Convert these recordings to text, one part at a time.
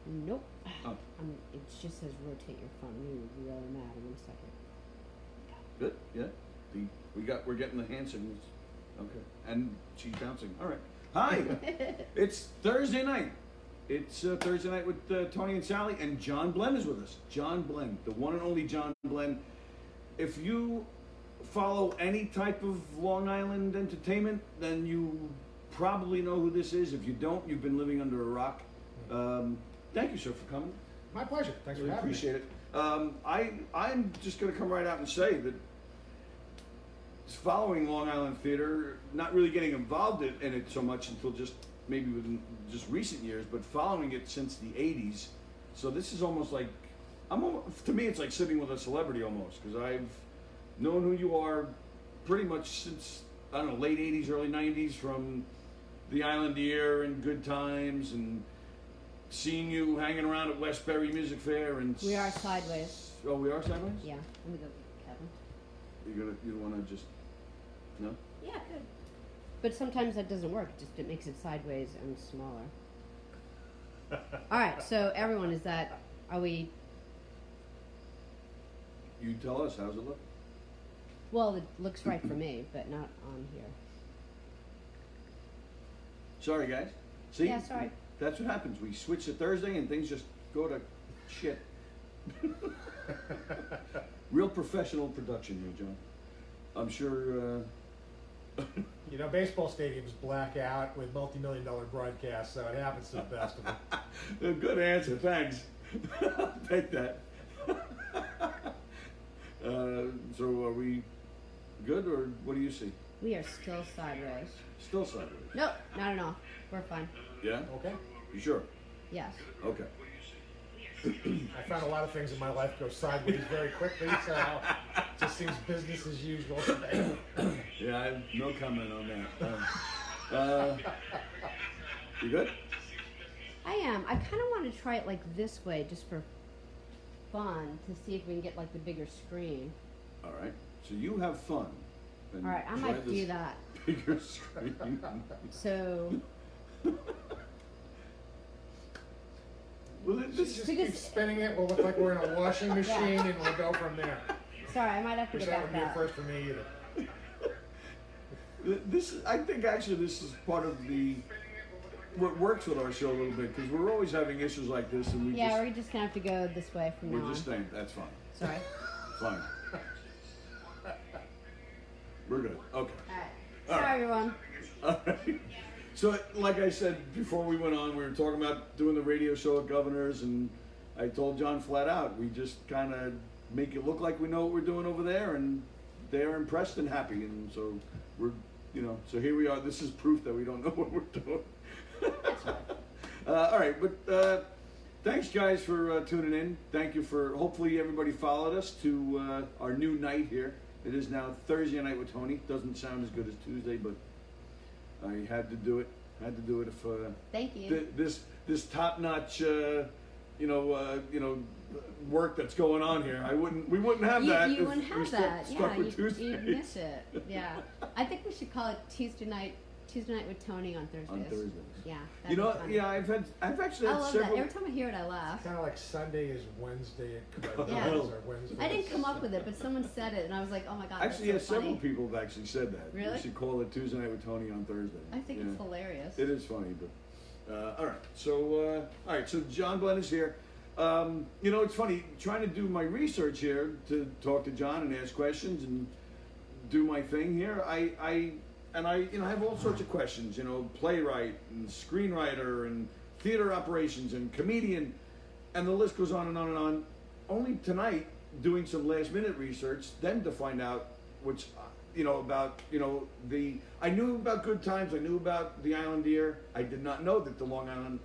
Nope. Oh. It just says rotate your phone. I'm gonna be really mad in a second. Good. Yeah. We're getting the hand signals. Okay. And she's bouncing. All right. Hi. It's Thursday night. It's Thursday night with Tony and Sally, and John Blen is with us. John Blen, the one and only John Blen. If you follow any type of Long Island entertainment, then you probably know who this is. If you don't, you've been living under a rock. Thank you, sir, for coming. My pleasure. Thanks for Really having appreciate it. I'm just going to come right out and say that following Long Island theater, not really getting involved in it so much until just maybe within just recent years, but following it since the 80s. So this is almost like, to me, it's like sitting with a celebrity almost, because I've known who you are pretty much since, I don't know, late 80s, early 90s, from the Island Year and Good Times, and seeing you hanging around at Westbury Music Fair. And We are sideways. Oh, we are sideways? Yeah. Let me go, Kevin. You want to just, no? Yeah, good. But sometimes that doesn't work. It makes it sideways and smaller. All right. So everyone, are we? You tell us, how's it look? Well, it looks right for me, but not on here. Sorry, guys. See? Yeah, sorry. That's what happens. We switch to Thursday and things just go to shit. Real professional production here, John. I'm sure. You know, baseball stadiums black out with multi-million-dollar broadcasts, so it happens to the best of them. Good answer. Thanks. I'll take that. So are we good, or what do you see? We are still sideways. Still sideways. Nope, not at all. We're fine. Yeah? Okay. You sure? Yes. Okay. I found a lot of things in my life go sideways very quickly, so it just seems business as usual today. Yeah, I have no comment on that. You good? I am. I kind of want to try it like this way, just for fun, to see if we can get like the bigger screen. All right. So you have fun. All right, I might do that. Bigger screen. So. Well, this Just keep spinning it. We'll look like we're in a washing machine, and we'll go from there. Sorry, I might have to Which go that back would be a that. first for me either. I think actually this is part of what works with our show a little bit, because we're always having issues like this, and We're just gonna have to go this way from now we're on. just saying that's fine. Sorry. Fine. We're good. Okay. All right. Sorry, everyone. All right. So, like I said before we went on, we were talking about doing the radio show at Governor's, and I told John flat out, we just kind of make it look like we know what we're doing over there, and they're impressed and happy, and so so here we are. This is proof that we don't know what we're doing. All right, but thanks, guys, for tuning in. Thank you for, hopefully everybody followed us to our new night here. It is now Thursday night with Tony. Doesn't sound as good as Tuesday, but I had to do it. If Thank you. This top-notch, work that's going on here, we wouldn't have that. You if wouldn't have we that. stuck with You'd Tuesdays. miss it. Yeah. I think we should call it Tuesday night with Tony on Thursdays. On Thursdays. Yeah. that'd be funny. Yeah, I've actually I had love several. that. Every time I hear it, I laugh. Kind of like Sunday is Wednesday at Goodie, Yeah. or Wednesday. I didn't come up with it, but someone said it, and I was like, oh my god, Actually, that's so several funny. people have actually said that. Really? We should call it Tuesday night with Tony on Thursday. I think Yeah. it's hilarious. It is funny, but all right. So So John Blen is here. It's funny trying to do my research here to talk to John and ask questions and do my thing here. I have all sorts of questions. Playwright and screenwriter and theater operations and comedian, and the list goes on and on and on. Only tonight, doing some last minute research, then to find out which. I knew about Good Times, I knew about the Island Year. I did not know that the Long Island,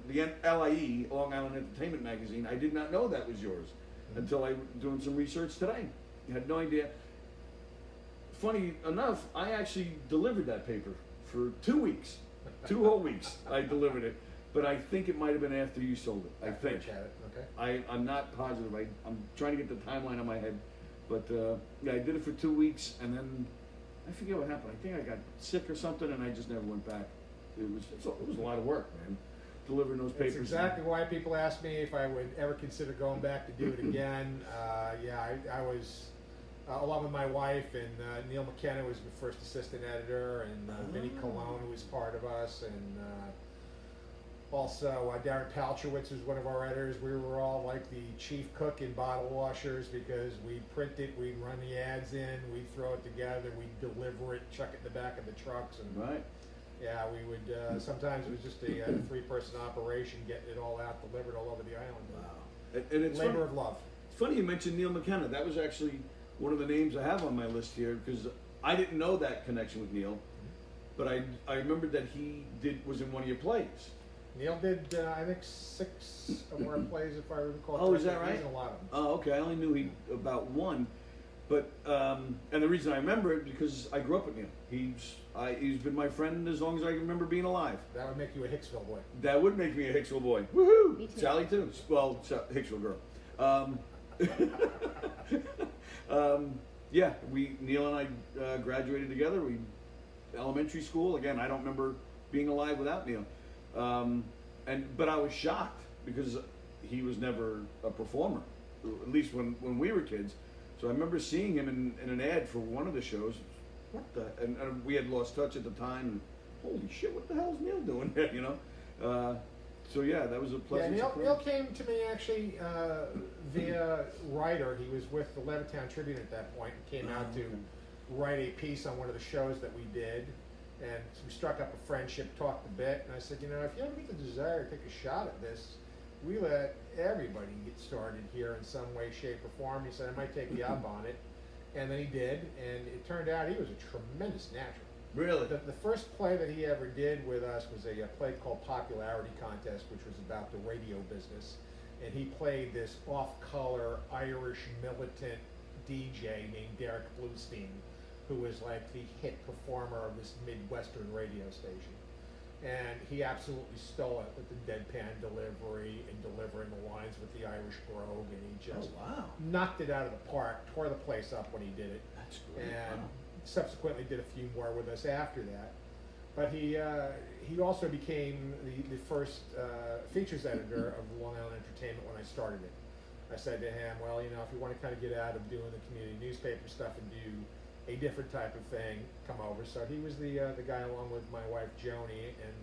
the LIE, Long Island Entertainment Magazine, I did not know that was yours until I was doing some research today. I had no idea. Funny enough, I actually delivered that paper for 2 weeks, 2 whole weeks I delivered it, but I think it might have been after you sold it, I think. Okay. I'm not positive, I'm trying to get the timeline on my head. But I did it for 2 weeks, and then I forget what happened. I think I got sick or something, and I just never went back. It was a lot of work, man. delivering those papers. That's exactly why people ask me if I would ever consider going back to do it again. I was, along with my wife, and Neil McKenna was the first assistant editor, and Vinnie Colon, who was part of us, and also Darren Palchowitz was one of our editors. We were all like the chief cook in bottle washers because we'd print it, we'd run the ads in, we'd throw it together, we'd deliver it, chuck it in the back of the trucks, and Right. yeah, we would. Sometimes it was just a 3-person operation, getting it all out, delivered all over the island. Wow. And it's Labor funny, of love. it's funny you mentioned Neil McKenna. That was actually one of the names I have on my list here because I didn't know that connection with Neil, but I remembered that he was in one of your plays. Neil did, I think, 6 of our plays, if I recall. Oh, is that correctly. right? He's in a lot of them. Oh, okay. I only knew about one, but and the reason I remember it because I grew up with Neil. He's been my friend as long as I can remember being alive. That would make you a Hicksville boy. That would make me a Hicksville boy. Woohoo! Me too. Sally too. Well, Hicksville girl. Yeah, Neil and I graduated together. Elementary school. Again, I don't remember being alive without Neil. But I was shocked because he was never a performer, at least when we were kids. So I remember seeing him in an ad for one of the shows. What the? And we had lost touch at the time. And, holy shit! What the hell is Neil doing there? You know. So yeah, that was a pleasant Yeah, surprise. Neil came to me actually via writer. He was with the Levittown Tribune at that point and came out to write a piece on one of the shows that we did. And we struck up a friendship, talked a bit, and I said, you know, if you ever get the desire to take a shot at this, we let everybody get started here in some way, shape, or form. He said, I might take you up on it. And then he did, and it turned out he was a tremendous natural. Really? The first play that he ever did with us was a play called Popularity Contest, which was about the radio business. And he played this off-color Irish militant DJ named Derek Bluestein, who was like the hit performer of this Midwestern radio station. And he absolutely stole it with the deadpan delivery and delivering the lines with the Irish brogue, and he just knocked it out of the park, tore the place up when he did it. That's great. And subsequently did a few more with us after that. But he also became the first features editor of Long Island Entertainment when I started it. I said to him, well, you know, if you want to kind of get out of doing the community newspaper stuff and do a different type of thing, come over. So he was the guy, along with my wife Joni and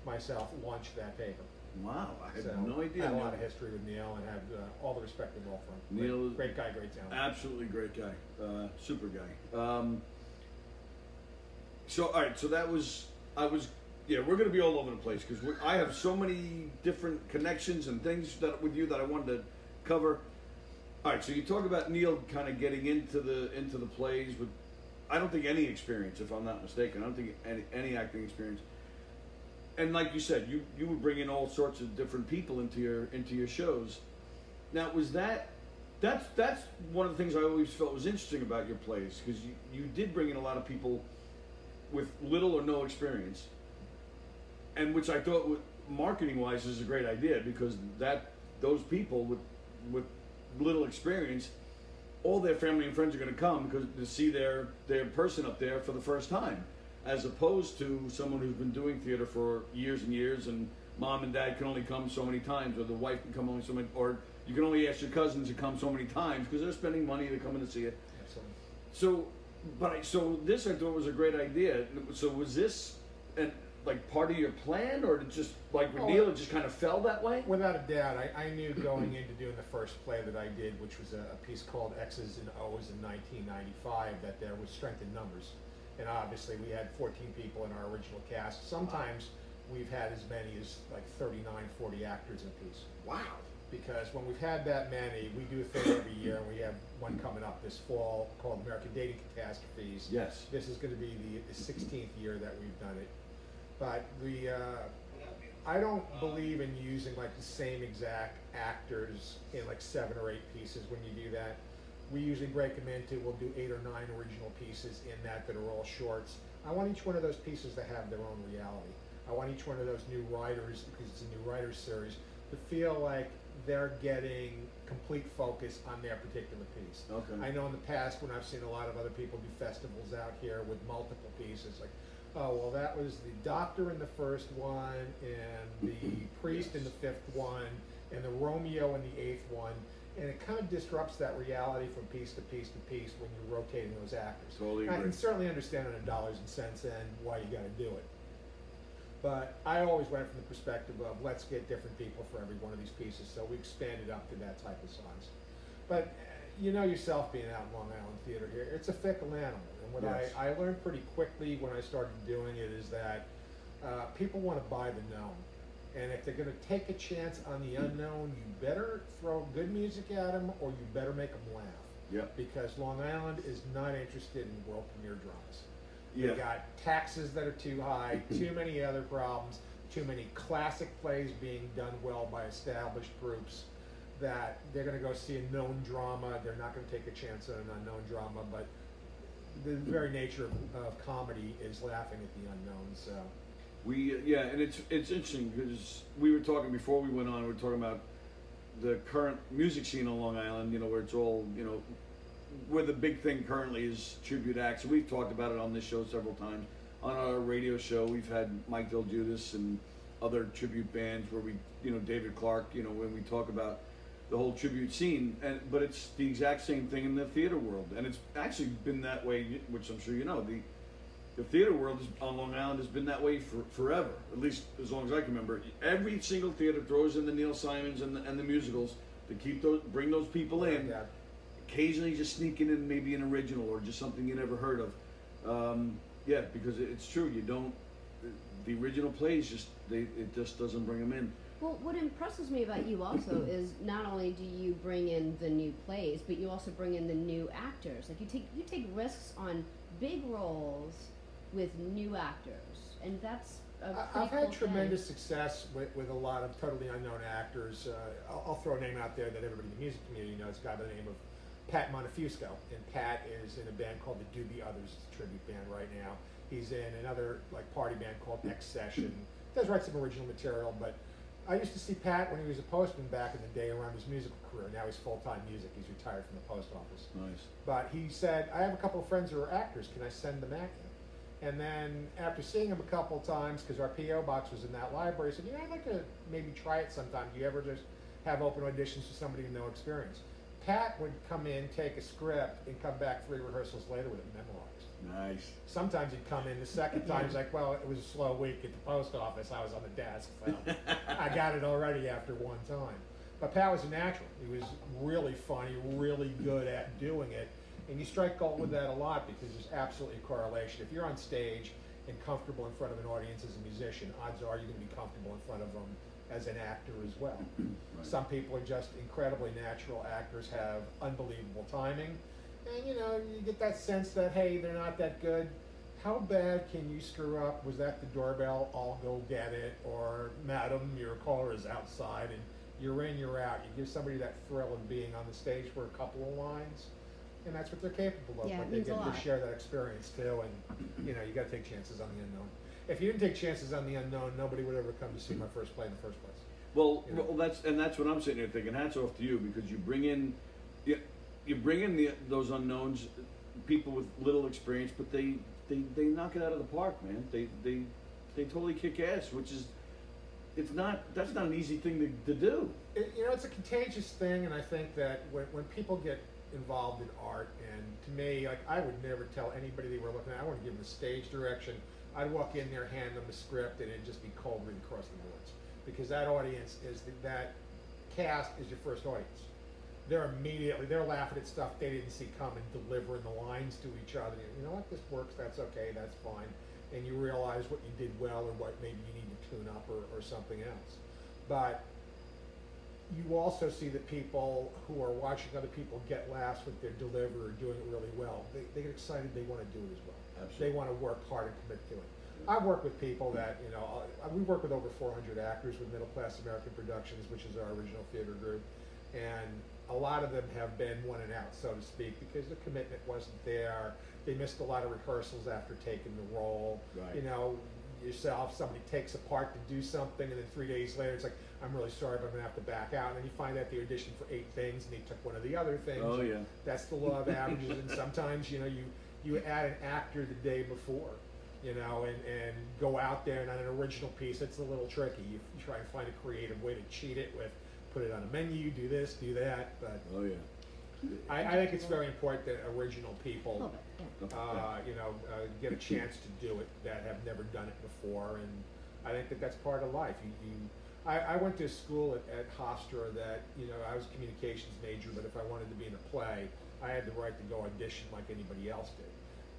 myself, launched that paper. Wow, I had So, no idea. I had a Neil. lot of history with Neil and have all the respect in the world for him. Neil- great guy, great talent. Absolutely great guy, super guy. So all right, so we're going to be all over the place because I have so many different connections and things with you that I wanted to cover. All right, so you talk about Neil kind of getting into the plays with, I don't think any experience, if I'm not mistaken. I don't think any acting experience. And like you said, you would bring in all sorts of different people into your shows. Now, that's one of the things I always felt was interesting about your plays because you did bring in a lot of people with little or no experience, and which I thought, marketing wise, is a great idea because those people with little experience, all their family and friends are going to come to see their person up there for the first time, as opposed to someone who's been doing theater for years and years, and mom and dad can only come so many times, or the wife can come only so many, or you can only ask your cousins to come so many times because they're spending money to come in and see it. Absolutely. So this I thought was a great idea. So was this part of your plan, or did just like with Neil, it just kind of fell that way? Without a doubt, I knew going into doing the first play that I did, which was a piece called X's and O's in 1995, that there was strength in numbers. And obviously we had 14 people in our original cast. Sometimes we've had as many as like 39, 40 actors in a piece. Wow. Because when we've had that many, we do a thing every year, and we have one coming up this fall called American Dating Catastrophes. Yes. This is going to be the 16th year that we've done it. But I don't believe in using like the same exact actors in like 7 or 8 pieces when you do that. We usually break them into, we'll do 8 or 9 original pieces in that are all shorts. I want each one of those pieces to have their own reality. I want each one of those new writers, because it's a new writers series, to feel like they're getting complete focus on their particular piece. Okay. I know in the past when I've seen a lot of other people do festivals out here with multiple pieces, like, Oh, well, that was the doctor in the first one, and the priest in the fifth one, and the Romeo in the eighth one. And it kind of disrupts that reality from piece to piece to piece when you're rotating those actors. Totally I agree. can certainly understand on a dollars and cents end why you got to do it. But I always went from the perspective of let's get different people for every one of these pieces, so we expanded up to that type of size. But you know yourself being out in Long Island Theater here, it's a fickle animal. And what Yes. I learned pretty quickly when I started doing it is that people want to buy the known. And if they're going to take a chance on the unknown, you better throw good music at them or you better make them laugh. Yep. Because Long Island is not interested in world premiere dramas. Yeah. They got taxes that are too high, too many other problems, too many classic plays being done well by established groups that they're going to go see a known drama. They're not going to take a chance on an unknown drama, but the very nature of comedy is laughing at the unknown. So Yeah, and it's interesting because we were talking before we went on. We were talking about the current music scene on Long Island. You know, where it's all where the big thing currently is tribute acts. We've talked about it on this show several times. On our radio show, we've had Mike Del Giudice and other tribute bands where we, David Clark. When we talk about the whole tribute scene, but it's the exact same thing in the theater world, and it's actually been that way, which I'm sure you know. The theater world on Long Island has been that way for forever, at least as long as I can remember. Every single theater throws in the Neil Simons and the musicals to bring those people in. yeah. Occasionally, just sneaking in maybe an original or just something you never heard of. Because it's true. You don't. The original plays it just doesn't bring them in. Well, what impresses me about you also is not only do you bring in the new plays, but you also bring in the new actors. Like you take risks on big roles with new actors, and that's a pretty I've cool had thing. tremendous success with a lot of totally unknown actors. I'll throw a name out there that everybody in the music community knows. A guy by the name of Pat Montefusco, and Pat is in a band called the Doobie Others tribute band right now. He's in another party band called X Session. Does write some original material, but I used to see Pat when he was a postman back in the day around his musical career. Now he's full-time music. He's retired from the post office. Nice. But he said, I have a couple of friends who are actors. Can I send them at you? And then after seeing him a couple of times, because our P.O. box was in that library, I said, I'd like to maybe try it sometime. Do you ever just have open auditions for somebody with no experience? Pat would come in, take a script, and come back 3 rehearsals later with it memorized. Nice. Sometimes he'd come in the second time, he's like, well, it was a slow week at the post office. I was on the desk, so I got it already after one time. But Pat was a natural. He was really funny, really good at doing it. And you strike gold with that a lot because there's absolutely a correlation. If you're on stage and comfortable in front of an audience as a musician, odds are you're going to be comfortable in front of them as an actor as well. Right. Some people are just incredibly natural actors, have unbelievable timing. And you get that sense that, hey, they're not that good. How bad can you screw up? Was that the doorbell? I'll go get it. Or, madam, your caller is outside, and you're in, you're out. You give somebody that thrill of being on the stage for a couple of lines, and that's what they're capable of. Yeah, but it they means a get to lot. share that experience too, and you got to take chances on the unknown. If you didn't take chances on the unknown, nobody would ever come to see my first play in the first place. Well, You know? that's what I'm sitting here thinking. Hats off to you because you bring in those unknowns, people with little experience, but they knock it out of the park, man. They totally kick ass, which is that's not an easy thing to do. It's a contagious thing, and I think that when people get involved in art, and to me, I would never tell anybody they were looking at. I wouldn't give them a stage direction. I'd walk in there, hand them a script, and it'd just be cold read across the boards, because that audience that cast is your first audience. They're laughing at stuff they didn't see coming, delivering the lines to each other. You know what, this works, that's okay, that's fine. And you realize what you did well or what maybe you need to tune up or something else. But you also see that people who are watching other people get laughs with their delivery or doing it really well, they get excited, they want to do it as well. Absolutely. They want to work hard and commit to it. I've worked with people that, we work with over 400 actors with Middle Class American Productions, which is our original theater group. And a lot of them have been one and out, so to speak, because the commitment wasn't there. They missed a lot of rehearsals after taking the role. Right. Yourself, somebody takes a part to do something, and then 3 days later, it's like, I'm really sorry, but I'm going to have to back out. And then you find out they auditioned for 8 things, and they took one of the other things. Oh, yeah. That's the law of averages, and sometimes, you add an actor the day before. you know, and go out there and on an original piece, it's a little tricky. You try and find a creative way to cheat it with, put it on a menu, do this, do that, but Oh, yeah. I think it's very important that original A people, little bit, yeah. you know, get a chance to do it that have never done it before, and I think that that's part of life. I went to school at Hofstra that, you know, I was a communications major, but if I wanted to be in a play, I had the right to go audition like anybody else did.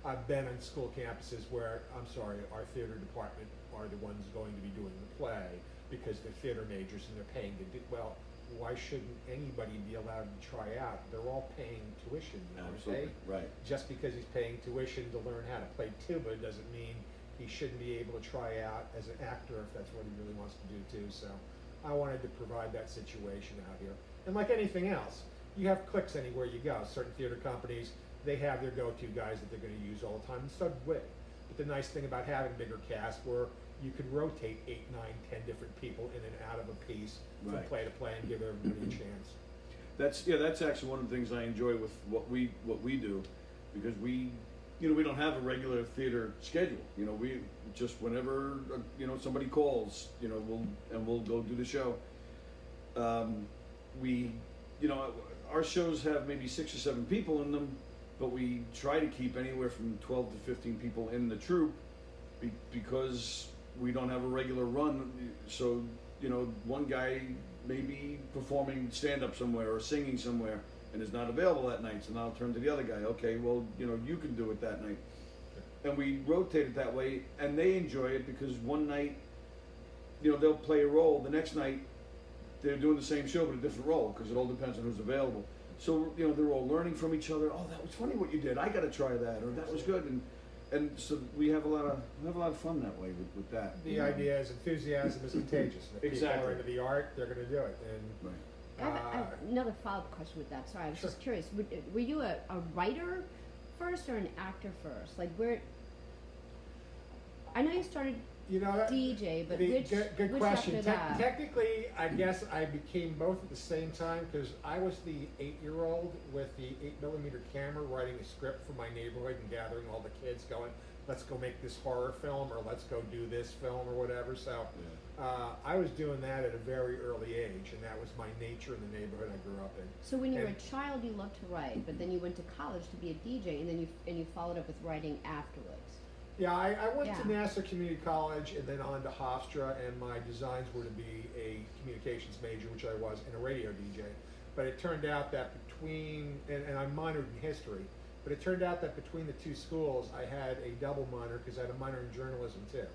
I've been on school campuses where, I'm sorry, our theater department are the ones going to be doing the play because they're theater majors and they're paying to do, well, why shouldn't anybody be allowed to try out? They're all paying tuition, aren't they? Absolutely, right. Just because he's paying tuition to learn how to play tuba doesn't mean he shouldn't be able to try out as an actor if that's what he really wants to do too. So I wanted to provide that situation out here. And like anything else, you have clicks anywhere you go. Certain theater companies, they have their go-to guys that they're going to use all the time, and so do we. But the nice thing about having bigger cast where you could rotate 8, 9, 10 different people in and out of a piece from Right. play to play and give everybody a chance. That's actually one of the things I enjoy with what we do, because we don't have a regular theater schedule. You know, we just whenever somebody calls, we'll go do the show. Our shows have maybe 6 or 7 people in them, but we try to keep anywhere from 12 to 15 people in the troupe because we don't have a regular run. So, one guy may be performing stand-up somewhere or singing somewhere and is not available that night, so now I'll turn to the other guy. Okay, well, you can do it that night. And we rotate it that way, and they enjoy it because one night, they'll play a role. The next night, they're doing the same show but a different role because it all depends on who's available. So, they're all learning from each other. Oh, that was funny what you did. I got to try that, or that was good. And so we have a lot of fun that way with that. The idea is enthusiasm is contagious. And if people Exactly. are into the art, they're going to do it. And Right. I have another follow-up question with that. Sorry, I was Sure. just curious. Were you a writer first or an actor first? Like where? I know you started DJ, but which good which question. after that? Technically, I guess I became both at the same time because I was the 8-year-old with the 8mm camera writing a script for my neighborhood and gathering all the kids going, let's go make this horror film or let's go do this film or whatever. So I was doing that at a very early age, and that was my nature in the neighborhood I grew up in. So when you were And- a child, you loved to write, but then you went to college to be a DJ, and then you followed up with writing afterwards. Yeah, I went to Yeah. Nassau Community College and then on to Hofstra, and my designs were to be a communications major, which I was, and a radio DJ. But it turned out that and I minored in history, but it turned out that between the two schools, I had a double minor because I had a minor in journalism too.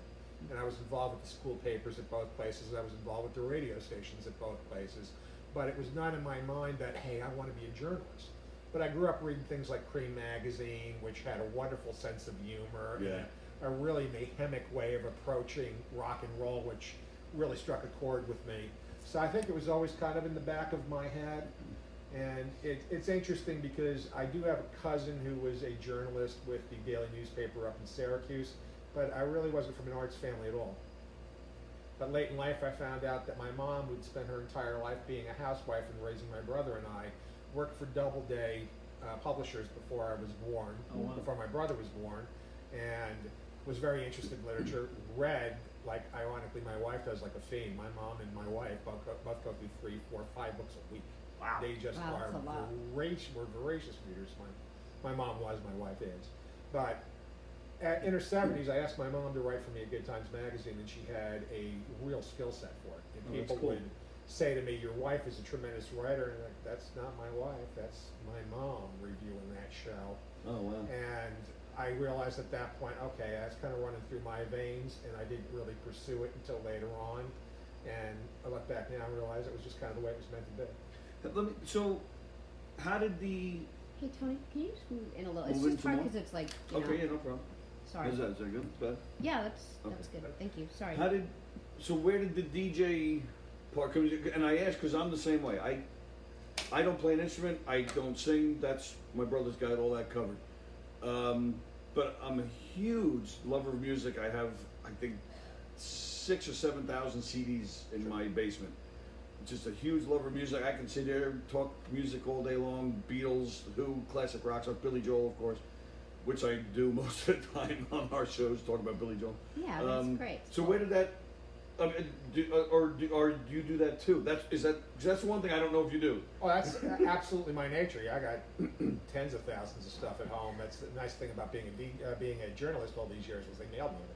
And I was involved with the school papers at both places. I was involved with the radio stations at both places. But it was not in my mind that, hey, I want to be a journalist. But I grew up reading things like Cream Magazine, which had a wonderful sense of humor Yeah. and a really mayhemic way of approaching rock and roll, which really struck a chord with me. So I think it was always kind of in the back of my head. And it's interesting because I do have a cousin who was a journalist with the daily newspaper up in Syracuse, but I really wasn't from an arts family at all. But late in life, I found out that my mom, who'd spent her entire life being a housewife and raising my brother and I, worked for Doubleday publishers before I was born, Oh, wow. before my brother was born, and was very interested in literature, read, like ironically my wife does, like a fiend. My mom and my wife both go through 3, 4, 5 books a week. Wow. They just Wow, are that's a lot. voracious readers. My mom was, my wife is. But in her 70s, I asked my mom to write for me at Good Times Magazine, and she had a real skill set for it. And Oh, that's people cool. would say to me, your wife is a tremendous writer, and I'm like, that's not my wife, that's my mom reviewing that show. Oh, wow. And I realized at that point, okay, that's kind of running through my veins, and I didn't really pursue it until later on. And I look back now and realize it was just kind of the way it was meant to be. So, how did the... Hey Tony, can you just move in a little? It's Move in just some hard more? because it's like Okay, yeah, no problem. Sorry. Is that good? It's bad? Yeah, that Okay. was good. Thank you. Sorry. Where did the DJ part come in? And I ask because I'm the same way. I don't play an instrument. I don't sing. That's my brother's got all that covered. But I'm a huge lover of music. I have, I think, 6,000 or 7,000 CDs in my basement. Just a huge lover of music. I can sit there, talk music all day long. Beatles, Who, classic rock stuff, Billy Joel, of course. which I do most of the time on our shows, talking about Billy Joel. Yeah, that's great. So where did that, or do you do that too? That's one thing I don't know if you do. Oh, that's absolutely my nature. Yeah, I got tens of thousands of stuff at home. That's the nice thing about being a journalist all these years was they mailed me everything.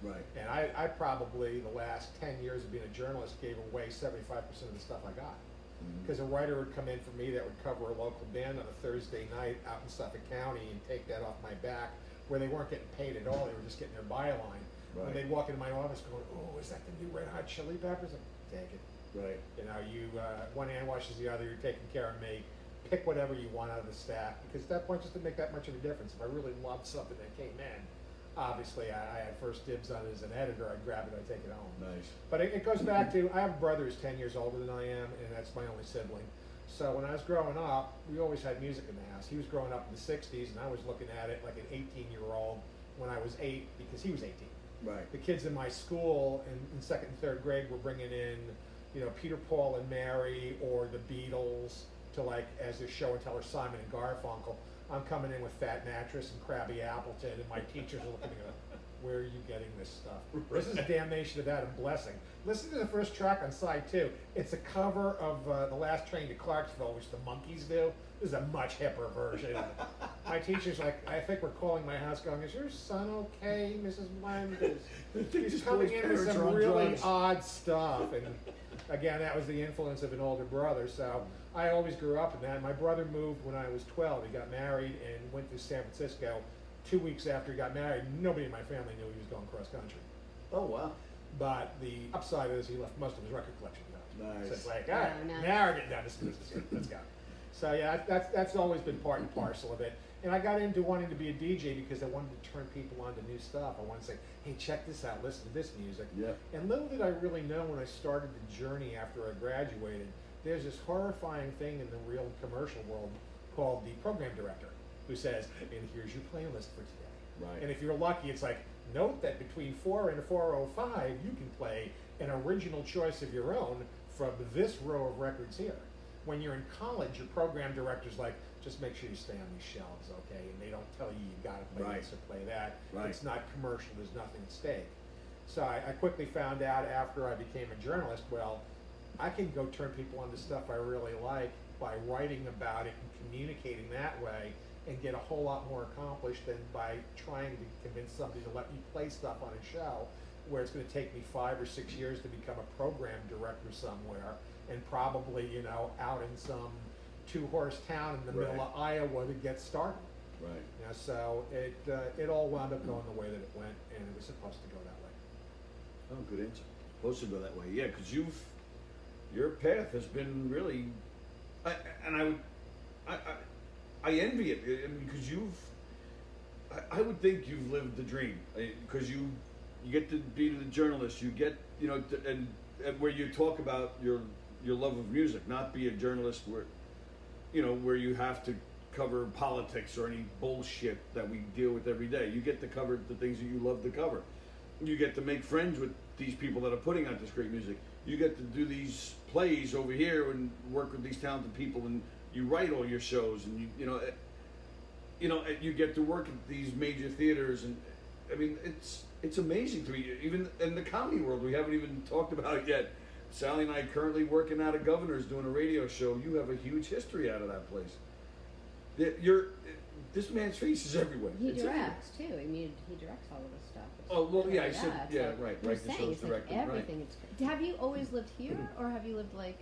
Right. And I probably the last 10 years of being a journalist gave away 75% of the stuff I got. Because a writer would come in for me that would cover a local band on a Thursday night out in Suffolk County and take that off my back, where they weren't getting paid at all. They were just getting their byline. Right. When they'd walk into my office going, "Oh, is that the new Red Hot Chili Peppers?" I'm take it. Right. You know, one hand washes the other. You're taking care of me. Pick whatever you want out of the stack, because at that point, just didn't make that much of a difference. If I really loved something that came in, obviously I had first dibs on it as an editor. I'd grab it, I'd take it home. Nice. But it goes back to, I have a brother who's 10 years older than I am, and that's my only sibling. So when I was growing up, we always had music in the house. He was growing up in the 60s, and I was looking at it like an 18-year-old when I was 8, because he was 18. Right. The kids in my school in second and third grade were bringing in, Peter, Paul, and Mary, or the Beatles, to like, as their show and teller, Simon and Garfunkel. I'm coming in with Fat Mattress and Krabby Appleton, and my teachers are looking at me, where are you getting this stuff? This is Damnation of Adam Blessing. Listen to the first track on side 2. It's a cover of The Last Train to Clarksville, which the Monkees do. This is a much hipper version. My teacher's like, I think we're calling my house going, "Is your son okay, Mrs. Bland?" He's coming in with some really odd stuff. And again, that was the influence of an older brother. So I always grew up in that. My brother moved when I was 12. He got married and went to San Francisco. 2 weeks after he got married, nobody in my family knew he was going cross country. Oh wow. But the upside is he left most of his record collection behind. Nice. So it's like, all right, Oh, nice. now we're getting down to business. Let's go. So yeah, that's always been part and parcel of it. And I got into wanting to be a DJ because I wanted to turn people on to new stuff. I wanted to say, hey, check this out, listen to this music. Yeah. And little did I really know when I started the journey after I graduated, there's this horrifying thing in the real commercial world called the program director, who says, and here's your playlist for today. Right. And if you're lucky, it's like, note that between 4 and 4:05, you can play an original choice of your own from this row of records here. When you're in college, your program director's like, just make sure you stay on these shelves, okay? And they don't tell you got to play Right. this or play that. Right. It's not commercial. There's nothing at stake. So I quickly found out after I became a journalist, well, I can go turn people on to stuff I really like by writing about it and communicating that way, and get a whole lot more accomplished than by trying to convince somebody to let me play stuff on a show where it's going to take me 5 or 6 years to become a program director somewhere, and probably, out in some 2-horse town in the middle of Iowa to get started. Right. So it all wound up going the way that it went, and it was supposed to go that way. Oh, good answer. Supposed to go that way. Yeah, because your path has been really, I envy it because I would think you've lived the dream, because you get to be the journalist, you get, and where you talk about your love of music, not be a journalist where you have to cover politics or any bullshit that we deal with every day. You get to cover the things that you love to cover. You get to make friends with these people that are putting out this great music. You get to do these plays over here and work with these talented people, and you write all your shows, and you get to work at these major theaters, and I mean it's amazing to me. Even in the comedy world, we haven't even talked about it yet. Sally and I currently working out of Governor's doing a radio show. You have a huge history out of that place. This man's face is everywhere. He It's directs too. I mean, he directs all of this stuff. It's Oh, well, yeah, I really said, that. yeah, So right, you're right, the saying show's it's like directed, right. everything. It's, have you always lived here, or have you lived like?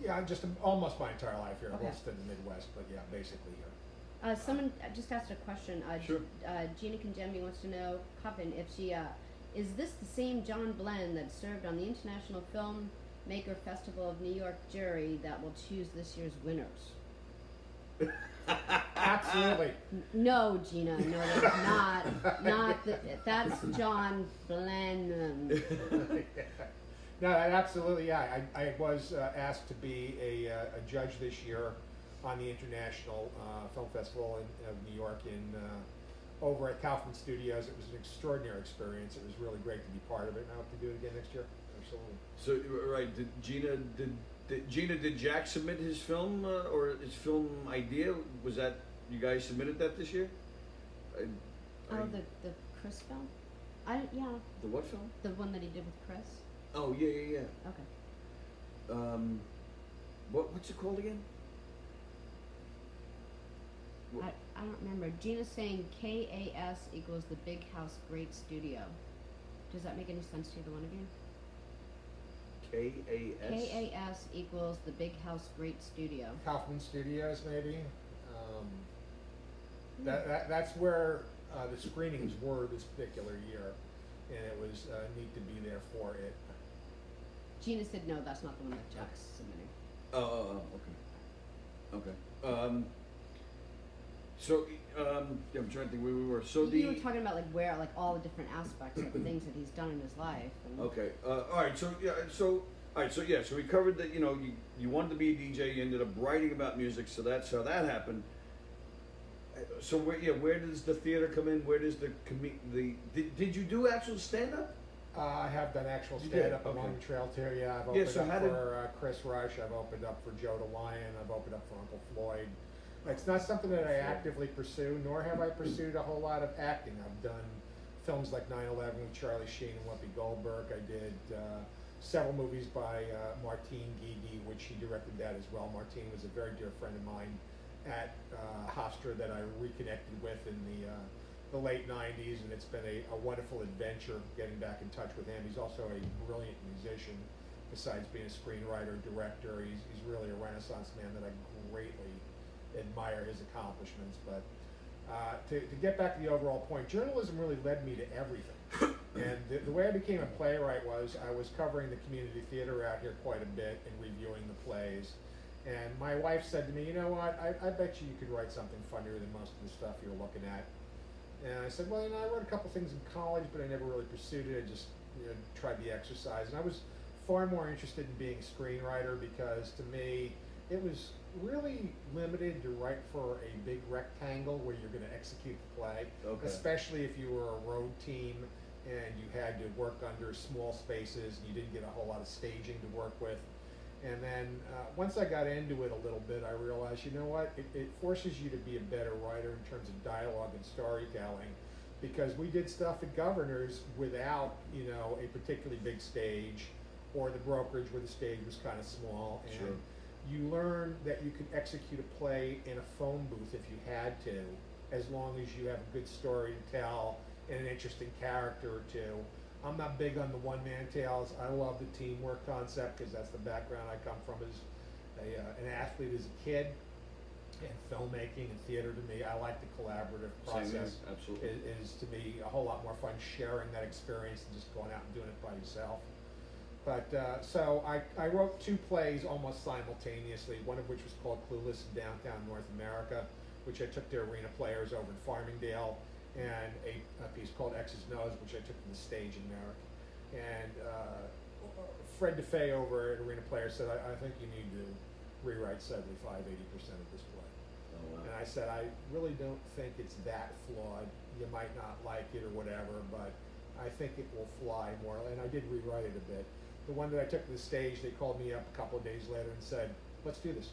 Yeah, just almost my entire life here. I've Okay. lived in the Midwest, but yeah, basically here. Someone just asked a question. Sure. Gina Congemni wants to know, Coppin, if she is this the same John Blenn that served on the International Filmmaker Festival of New York jury that will choose this year's winners? Absolutely. No, Gina, no, that's not. That's John Blenheim. No, absolutely, yeah. I was asked to be a judge this year on the International Film Festival of New York over at Kaufman Studios. It was an extraordinary experience. It was really great to be part of it, and I hope to do it again next year. Absolutely. So, right, did Jack submit his film or his film idea? Was that, you guys submitted that this year? Oh, the Chris film? Yeah, The what film? the one that he did with Chris. Oh, yeah. Okay. What's it called again? I don't remember. Gina's saying KAS equals the Big House Great Studio. Does that make any sense to either one of you? KAS? KAS equals the Big House Great Studio. Kaufman Studios, maybe. That's where the screenings were this particular year, and it was neat to be there for it. Gina said no, that's not the one that Jack's submitting. Okay. So, yeah, I'm trying to think where we were. So You were talking about like where, like all the different aspects of things that he's done in his life. And Okay. All right. So yeah. So we covered that. You know, you wanted to be a DJ. You ended up writing about music. So that's how that happened. So where does the theater come in? Where does did you do actual stand up? I have done actual You did? stand-up along the trail too. Yeah, I've opened so up how did- for Chris Rush. I've opened up for Joe DeLion. I've opened up for Uncle Floyd. It's not something that I actively pursue, nor have I pursued a whole lot of acting. I've done films like 9/11 with Charlie Sheen and Whoopi Goldberg. I did several movies by Martine Guigui, which he directed that as well. Martine was a very dear friend of mine at Hofstra that I reconnected with in the late 90s, and it's been a wonderful adventure getting back in touch with him. He's also a brilliant musician. Besides being a screenwriter, director, he's really a Renaissance man that I greatly admire his accomplishments. But to get back to the overall point, journalism really led me to everything. And the way I became a playwright was I was covering the community theater out here quite a bit and reviewing the plays. And my wife said to me, you know what, I bet you could write something funnier than most of the stuff you're looking at. And I said, well, I wrote a couple things in college, but I never really pursued it. I just tried the exercise. And I was far more interested in being a screenwriter because to me, it was really limited to write for a big rectangle where you're going to execute the play, especially if you were a road team and you had to work under small spaces and you didn't get a whole lot of staging to work with. And then once I got into it a little bit, I realized, you know what, it forces you to be a better writer in terms of dialogue and storytelling, because we did stuff at Governor's without, a particularly big stage, or the brokerage where the stage was kind of small. And Sure. you learn that you could execute a play in a phone booth if you had to, as long as you have a good story to tell and an interesting character or two. I'm not big on the one-man tales. I love the teamwork concept because that's the background I come from as an athlete as a kid. And filmmaking and theater to me, I like the collaborative process. Same here, absolutely. Is to me a whole lot more fun sharing that experience than just going out and doing it by yourself. But so I wrote two plays almost simultaneously, one of which was called Clueless in Downtown North America, which I took to arena players over in Farmingdale, and a piece called X's Nose, which I took to the stage in Merrick. And Fred DeFay over at Arena Players said, I think you need to rewrite 75-80% of this play. Oh, wow. And I said, I really don't think it's that flawed. You might not like it or whatever, but I think it will fly more. And I did rewrite it a bit. The one that I took to the stage, they called me up a couple of days later and said, let's do this.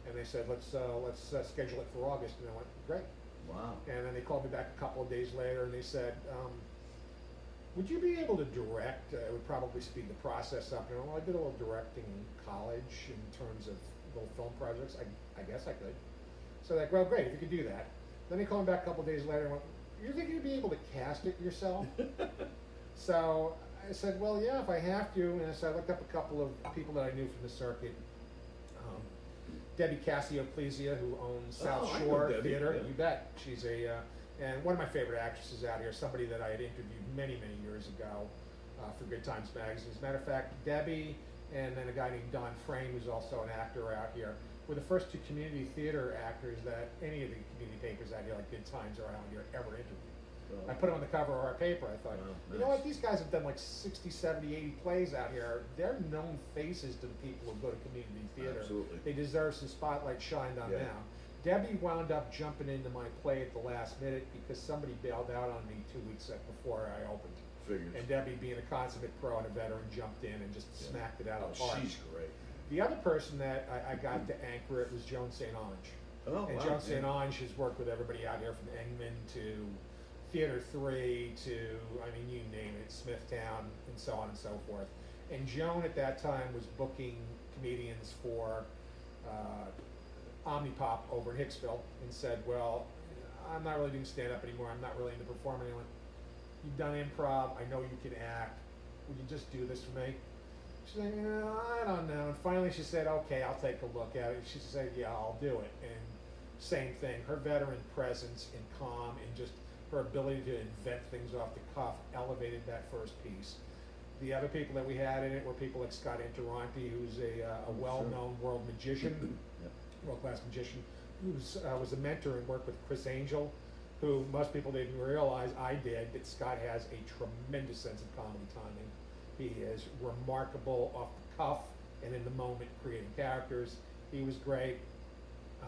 And they said, let's schedule it for August. And I went, great. Wow. And then they called me back a couple of days later and they said, would you be able to direct? It would probably speed the process up. And well, I did a little directing in college in terms of little film projects. I guess I could. So they're like, well, great, if you could do that. Then they called me back a couple of days later and went, you think you'd be able to cast it yourself? So I said, well, yeah, if I have to. And so I looked up a couple of people that I knew from the circuit. Debbie Cassio-Plesia, who owns South I know Shore Debbie, Theater. yeah. You bet. She's and one of my favorite actresses out here, somebody that I had interviewed many, many years ago for Good Times Magazine. As a matter of fact, Debbie and then a guy named Don Frame, who's also an actor out here, were the first two community theater actors that any of the community papers out here, like Good Times around here, ever interviewed. I put them on the cover of our paper. I thought, you know what, these guys have done like 60, 70, 80 plays out here. They're known faces to the people who go to community theater. Absolutely. They deserve some spotlight shined on Yeah. them. Debbie wound up jumping into my play at the last minute because somebody bailed out on me 2 weeks before I opened. Figures. And Debbie, being a consummate pro and a veteran, jumped in and just smacked it out of the park. She's great. The other person that I got to anchor it was Joan St. Ange. Oh, And wow. Joan St. Ange has worked with everybody out here from Engman to Theater 3 to, I mean, you name it, Smithtown, and so on and so forth. And Joan at that time was booking comedians for Omnipop over in Hicksville, and said, well, I'm not really doing stand-up anymore, I'm not really into performing. I went, you've done improv, I know you can act, would you just do this for me? She's like, I don't know. And finally she said, okay, I'll take a look at it. She said, yeah, I'll do it. And same thing, her veteran presence and calm and just her ability to invent things off the cuff elevated that first piece. The other people that we had in it were people like Scott Interanti, who's a well-known world magician, world-class magician, who was a mentor and worked with Chris Angel, who most people didn't realize, I did, that Scott has a tremendous sense of comedy timing. He is remarkable off the cuff and in the moment creating characters. He was great.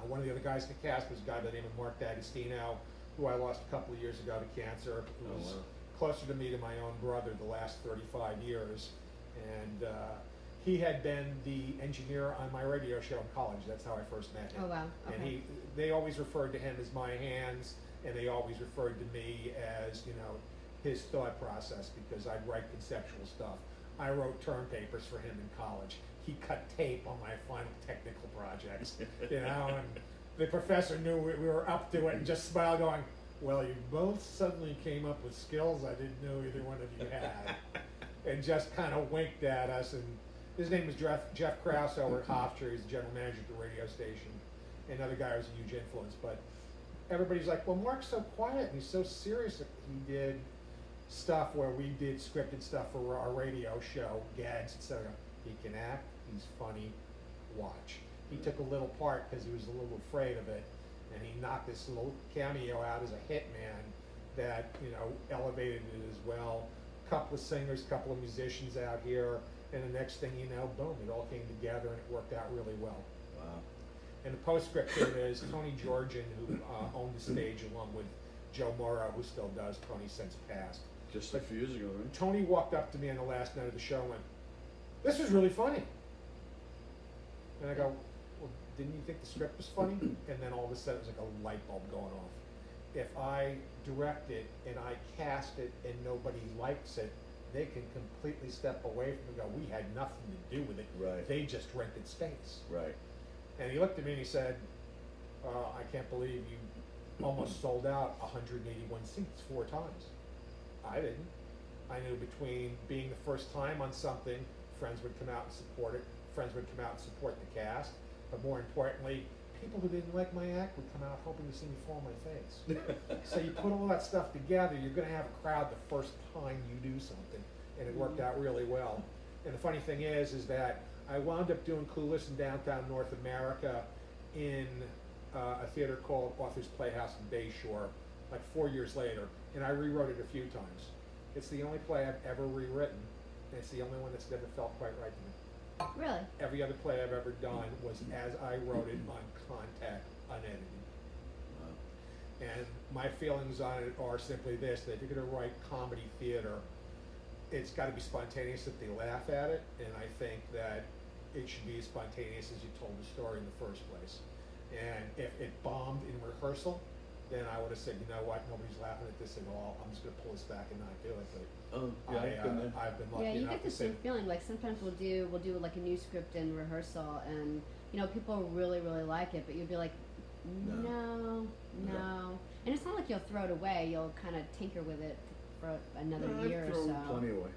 One of the other guys in the cast was a guy by the name of Mark D'Agostino, who I lost a couple of years ago to cancer, who was closer to me to my own brother the last 35 years. And he had been the engineer on my radio show in college. That's how I first met him. Oh, wow. Okay. And they always referred to him as my hands, and they always referred to me as, you know, his thought process, because I'd write conceptual stuff. I wrote term papers for him in college. He cut tape on my final technical projects, you know, and the professor knew we were up to it and just smiled going, well, you both suddenly came up with skills I didn't know either one of you had. And just kind of winked at us. And his name was Jeff Krause over at Hofstra. He's the general manager at the radio station. Another guy who was a huge influence. But everybody's like, well, Mark's so quiet and he's so serious. He did stuff where we did scripted stuff for our radio show, gags, etc. He can act, he's funny, watch. He took a little part because he was a little afraid of it, and he knocked this little cameo out as a hitman that, you know, elevated it as well. Couple of singers, couple of musicians out here, and the next thing you know, boom, it all came together and it worked out really well. Wow. And the postscript to it is Tony Georgian, who owned the stage along with Joe Morrow, who still does. Tony since passed. Just a few years ago, right? Tony walked up to me on the last night of the show and went, this was really funny. And I go, well, didn't you think the script was funny? And then all of a sudden it was like a light bulb going off. If I direct it and I cast it and nobody likes it, they can completely step away from it and go, we had nothing to do with it. Right. They just rented space. Right. And he looked at me and he said, I can't believe you almost sold out 181 seats 4 times. I didn't. I knew between being the first time on something, friends would come out and support it, friends would come out and support the cast, but more importantly, people who didn't like my act would come out hoping to see me fall on my face. So you put all that stuff together, you're going to have a crowd the first time you do something, and it worked out really well. And the funny thing is that I wound up doing Clueless in downtown North America in a theater called Authors Playhouse in Bayshore, like 4 years later, and I rewrote it a few times. It's the only play I've ever rewritten, and it's the only one that's never felt quite right to me. Really? Every other play I've ever done was as I wrote it on contact, unedited. Wow. And my feelings on it are simply this, that if you're gonna write comedy theater, it's gotta be spontaneous if they laugh at it, and I think that it should be as spontaneous as you told the story in the first place. And if it bombed in rehearsal, then I would have said, you know what, nobody's laughing at this at all, I'm just gonna pull this back and not do it, but Yeah, I've been there. I've been Yeah, lucky you enough get the to say, same feeling. Like sometimes we'll do like a new script in rehearsal, and you know people really like it, but you'll be like, no. And it's not like you'll throw it away. You'll kind of tinker with it for another year or so. Plenty away.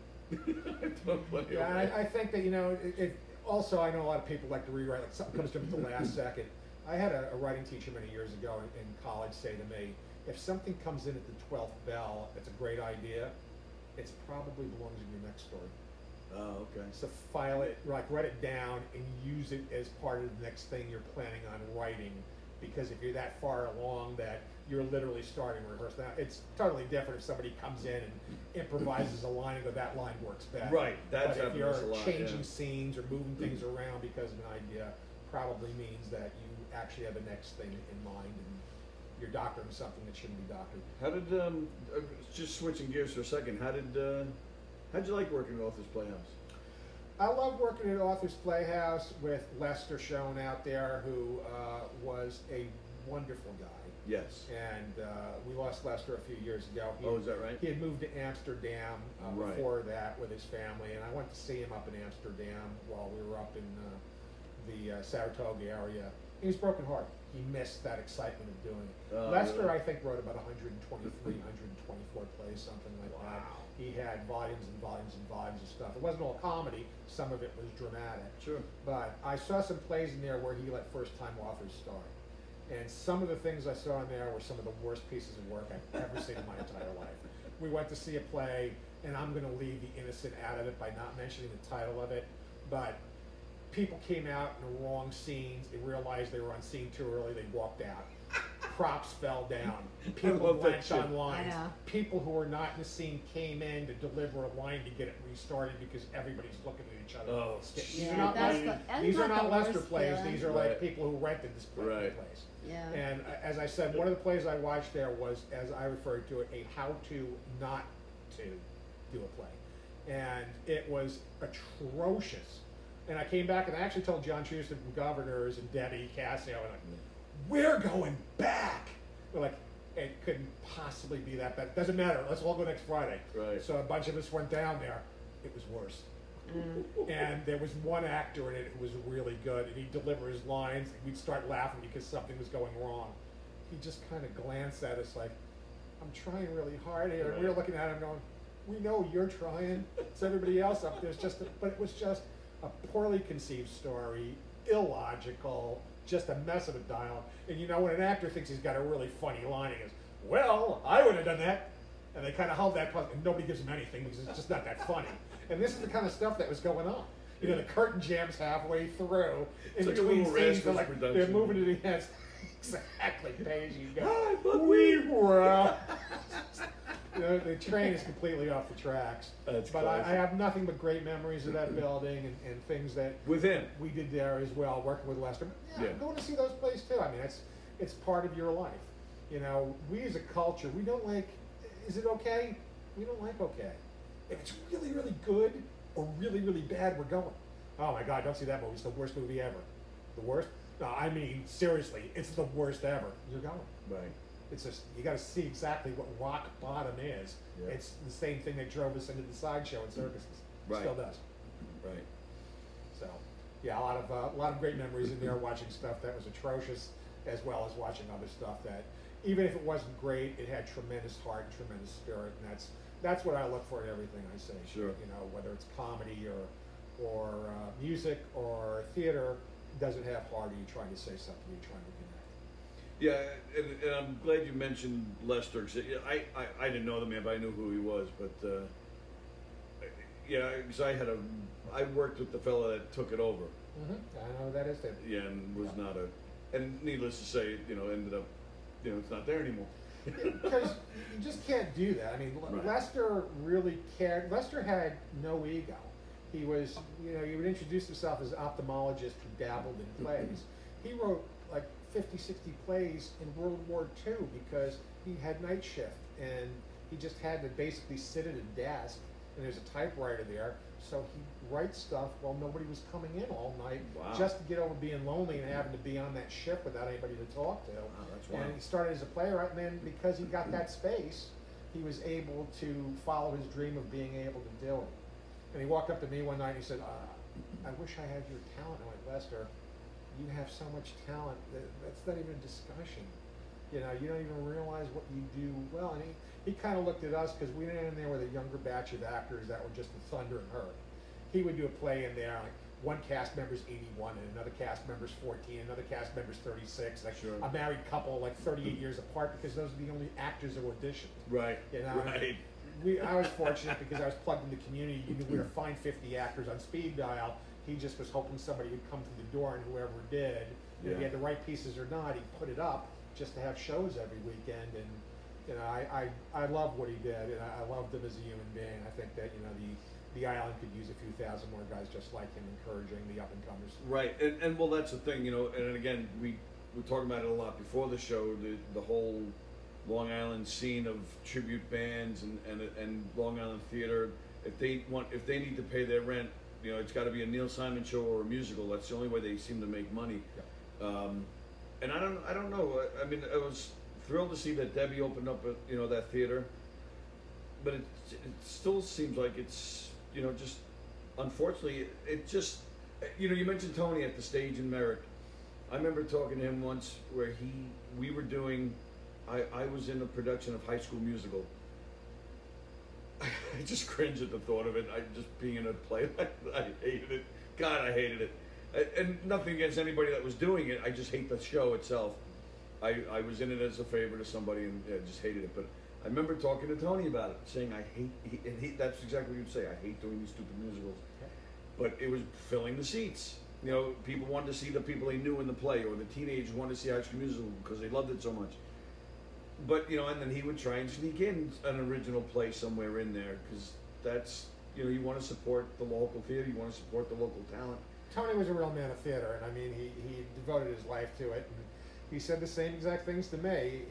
I've thrown plenty yeah, away. I think that, you know, it also, I know a lot of people like to rewrite, like something comes to them at the last second. I had a writing teacher many years ago in college say to me, if something comes in at the 12th bell, it's a great idea, it probably belongs in your next story. Oh, okay. So file it, like write it down and use it as part of the next thing you're planning on writing. Because if you're that far along that you're literally starting rehearsal. Now, it's totally different if somebody comes in and improvises a line and go, that line works better. Right, that's but if you're happened a lot, changing yeah. scenes or moving things around because of an idea, probably means that you actually have the next thing in mind and you're doctoring something that shouldn't be doctored. How did just switching gears for a second? How'd you like working at Authors Playhouse? I love working at Authors Playhouse with Lester Schoen out there, who was a wonderful guy. Yes. And we lost Lester a few years ago. Is that right? He had moved to Amsterdam Right. before that with his family, and I went to see him up in Amsterdam while we were up in the Saratoga area. He was brokenhearted. He missed that excitement of doing it. Lester, really? I think, wrote about 123, 124 plays, something like that. Wow. He had volumes and volumes and volumes of stuff. It wasn't all comedy. Some of it was dramatic. Sure. But I saw some plays in there where he let first-time authors start. And some of the things I saw in there were some of the worst pieces of work I've ever seen in my entire life. We went to see a play, and I'm going to leave the innocent out of it by not mentioning the title of it, but people came out in the wrong scenes. They realized they were on scene too early. They walked out. Props fell down. People love that blanked shit. on lines. I know. People who were not in the scene came in to deliver a line to get it restarted because everybody's looking at each other. Oh, These Yeah, are not that's Lester, that's these are not not the Lester worst plays. feeling. These are Right. like people who rented this Right. place. Yeah. And as I said, one of the plays I watched there was, as I referred to it, a how to not to do a play. And it was atrocious. And I came back and I actually told John Schuster from Governors and Debbie Cassio, and like, we're going back. They're like, it couldn't possibly be that bad. Doesn't matter. Let's all go next Friday. Right. So a bunch of us went down there. It was worse. And there was one actor in it who was really good, and he'd deliver his lines, and we'd start laughing because something was going wrong. He just kind of glanced at us like, I'm trying really hard here. And we were looking at him going, we know you're trying. It's everybody else up there. But it was just a poorly conceived story, illogical, just a mess of a dialogue. And you know, when an actor thinks he's got a really funny line, he goes, well, I would have done that. And they kind of hold that, and nobody gives him anything because it's just not that funny. And this is the kind of stuff that was going on. You know, the curtain jams halfway through, in It's like a between little scenes, Rascals they're production. moving to the ends. Exactly, pay as you go. Hi, Buckwheat. You know, the train is completely off the tracks. That's but I classic. have nothing but great memories of that building and things that With him. we did there as well, working with Lester. Yeah, Yeah. going to see those plays too. I mean, it's part of your life. You know, we as a culture, we don't like, is it okay? We don't like okay. If it's really, really good or really, really bad, we're going. Oh my God, don't see that movie. It's the worst movie ever. The worst? No, I mean, seriously, it's the worst ever. You're going. Right. It's just, you got to see exactly what rock bottom is. Yeah. It's the same thing that drove us into the sideshow and circuses. Right. Still does. Right. So, yeah, a lot of great memories in there watching stuff that was atrocious, as well as watching other stuff that, even if it wasn't great, it had tremendous heart, and tremendous spirit, and that's what I look for in everything I say. Sure. You know, whether it's comedy or music or theater, doesn't have heart. Are you trying to say something? Are you trying to connect? Yeah, and I'm glad you mentioned Lester. 'Cause I didn't know the man, but I knew who he was. But yeah, because I worked with the fella that took it over. Mm-hmm. I know who that is too. Yeah, and was not and needless to say, ended up, it's not there anymore. Because you just can't do that. I mean, Right. Lester really cared. Lester had no ego. He was, he would introduce himself as an ophthalmologist who dabbled in plays. He wrote like 50, 60 plays in World War II because he had night shift and he just had to basically sit at a desk and there's a typewriter there. So he'd write stuff while nobody was coming in all night, Wow. just to get over being lonely and having to be on that ship without anybody to talk to. Wow, that's wild. And he started as a playwright, and then because he got that space, he was able to follow his dream of being able to do it. And he walked up to me one night and he said, I wish I had your talent. I went, Lester, you have so much talent, that's not even a discussion. You don't even realize what you do well. And he kind of looked at us because we went in there with a younger batch of actors that were just the thunder and her. He would do a play in there, like one cast member's 81 and another cast member's 14, another cast member's 36. Like Sure. a married couple, like 38 years apart, because those are the only actors that auditioned. Right. Right. I was fortunate because I was plugged in the community. You knew where to find 50 actors on speed dial. He just was hoping somebody would come through the door, and whoever did, if he had the right pieces or not, he'd put it up just to have shows every weekend. And I loved what he did, and I loved him as a human being. I think that the island could use a few thousand more guys just like him, encouraging the up and comers. Right, and well, that's the thing, and again, we were talking about it a lot before the show. The whole Long Island scene of tribute bands and Long Island theater. If they need to pay their rent, it's got to be a Neil Simon show or a musical. That's the only way they seem to make money. Yeah. And I don't know. I mean, I was thrilled to see that Debbie opened up, that theater. But it still seems like it's, just unfortunately, it just, you mentioned Tony at the stage in Merrick. I remember talking to him once where we were doing, I was in a production of High School Musical. I just cringe at the thought of it. I just being in a play, I hated it. God, I hated it. And nothing against anybody that was doing it. I just hate the show itself. I was in it as a favor to somebody and I just hated it. But I remember talking to Tony about it, saying I hate, that's exactly what you'd say. I hate doing these stupid musicals. But it was filling the seats. People wanted to see the people they knew in the play, or the teenagers wanted to see High School Musical because they loved it so much. But, and then he would try and sneak in an original play somewhere in there, because that's, you want to support the local theater, you want to support the local talent. Tony was a real man of theater, and I mean, he devoted his life to it. And he said the same exact things to me.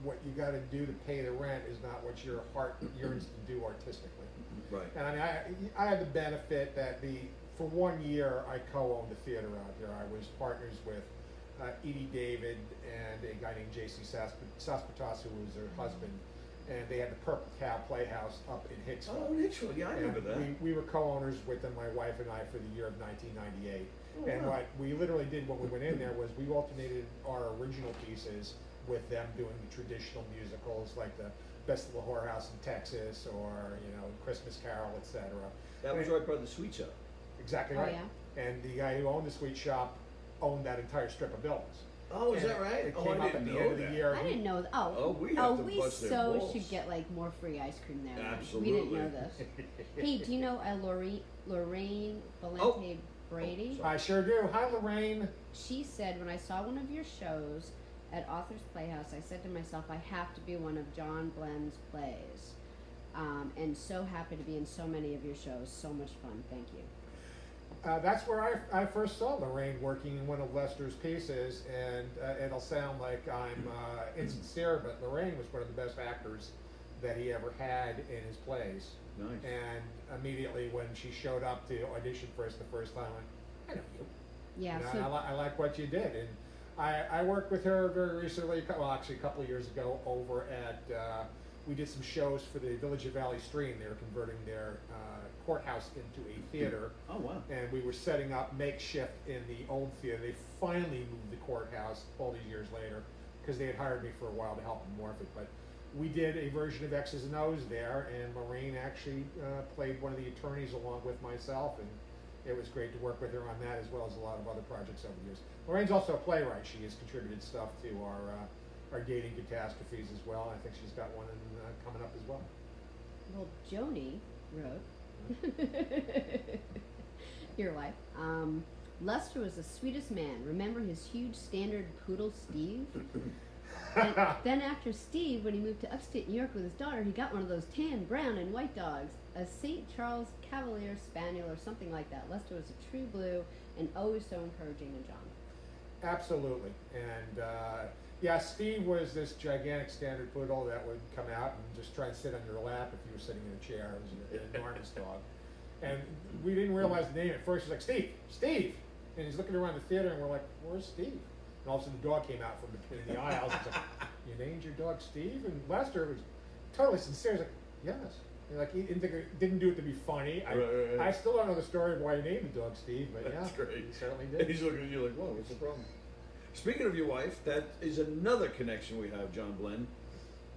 What you got to do to pay the rent is not what your heart yearns to do artistically. Right. And I mean, I had the benefit that for 1 year, I co-owned the theater out here. I was partners with Edie David and a guy named J.C. Saspatas, who was her husband, and they had the Purple Cow Playhouse up in Hicksville. Oh, in Hicksville, yeah, I remember that. We were co-owners with them, my wife and I, for the year of 1998. Oh, and wow. what we literally did when we went in there was we alternated our original pieces with them doing the traditional musicals like the Best of the Whorehouse in Texas or, Christmas Carol, etc. That was right by the sweet shop. Exactly Oh, right. yeah? And the guy who owned the sweet shop owned that entire strip of buildings. Oh, is And that right? It Oh, came I up at didn't the know end of that. the year. I didn't know. Oh, we have to we bust their so balls. should get like more free ice cream there. then. Absolutely. We didn't know this. Hey, do you know Lorraine Valente Brady? I sure do. Hi, Lorraine. She said, when I saw one of your shows at Author's Playhouse, I said to myself, I have to be one of John Blenn's plays. And so happy to be in so many of your shows. So much fun. Thank you. That's where I first saw Lorraine working in one of Lester's pieces, and it'll sound like I'm insincere, but Lorraine was one of the best actors that he ever had in his plays. Nice. And immediately when she showed up to audition for us the first time, I know you. Yeah. You know, I like what you did. And I worked with her very recently, well, actually a couple of years ago, over at, we did some shows for the Village of Valley Stream. They were converting their courthouse into a theater. Oh, wow. And we were setting up makeshift in the old theater. They finally moved the courthouse all these years later because they had hired me for a while to help them morph it. But we did a version of X's and O's there, and Lorraine actually played one of the attorneys along with myself, and it was great to work with her on that as well as a lot of other projects over the years. Lorraine's also a playwright. She has contributed stuff to our dating catastrophes as well. I think she's got one coming up as well. Well, Joni wrote, your wife, Lester was the sweetest man. Remember his huge standard poodle, Steve? Then after Steve, when he moved to upstate New York with his daughter, he got one of those tan, brown, and white dogs, a St. Charles Cavalier Spaniel or something like that. Lester was a true blue and always so encouraging to John. Absolutely. And yeah, Steve was this gigantic standard poodle that would come out and just try and sit on your lap if you were sitting in a chair. It was an enormous dog. And we didn't realize the name at first. He's like, Steve, Steve! And he's looking around the theater and we're like, where's Steve? And all of a sudden the dog came out from between the aisles. He's like, you named your dog Steve? And Lester was totally sincere. He's like, yes. And like, he didn't do it to be funny. Right. I still don't know the story of why he named the dog Steve, but That's yeah, great. he certainly And did. he's looking at you like, whoa, what's the problem? Speaking of your wife, that is another connection we have, John Blenn.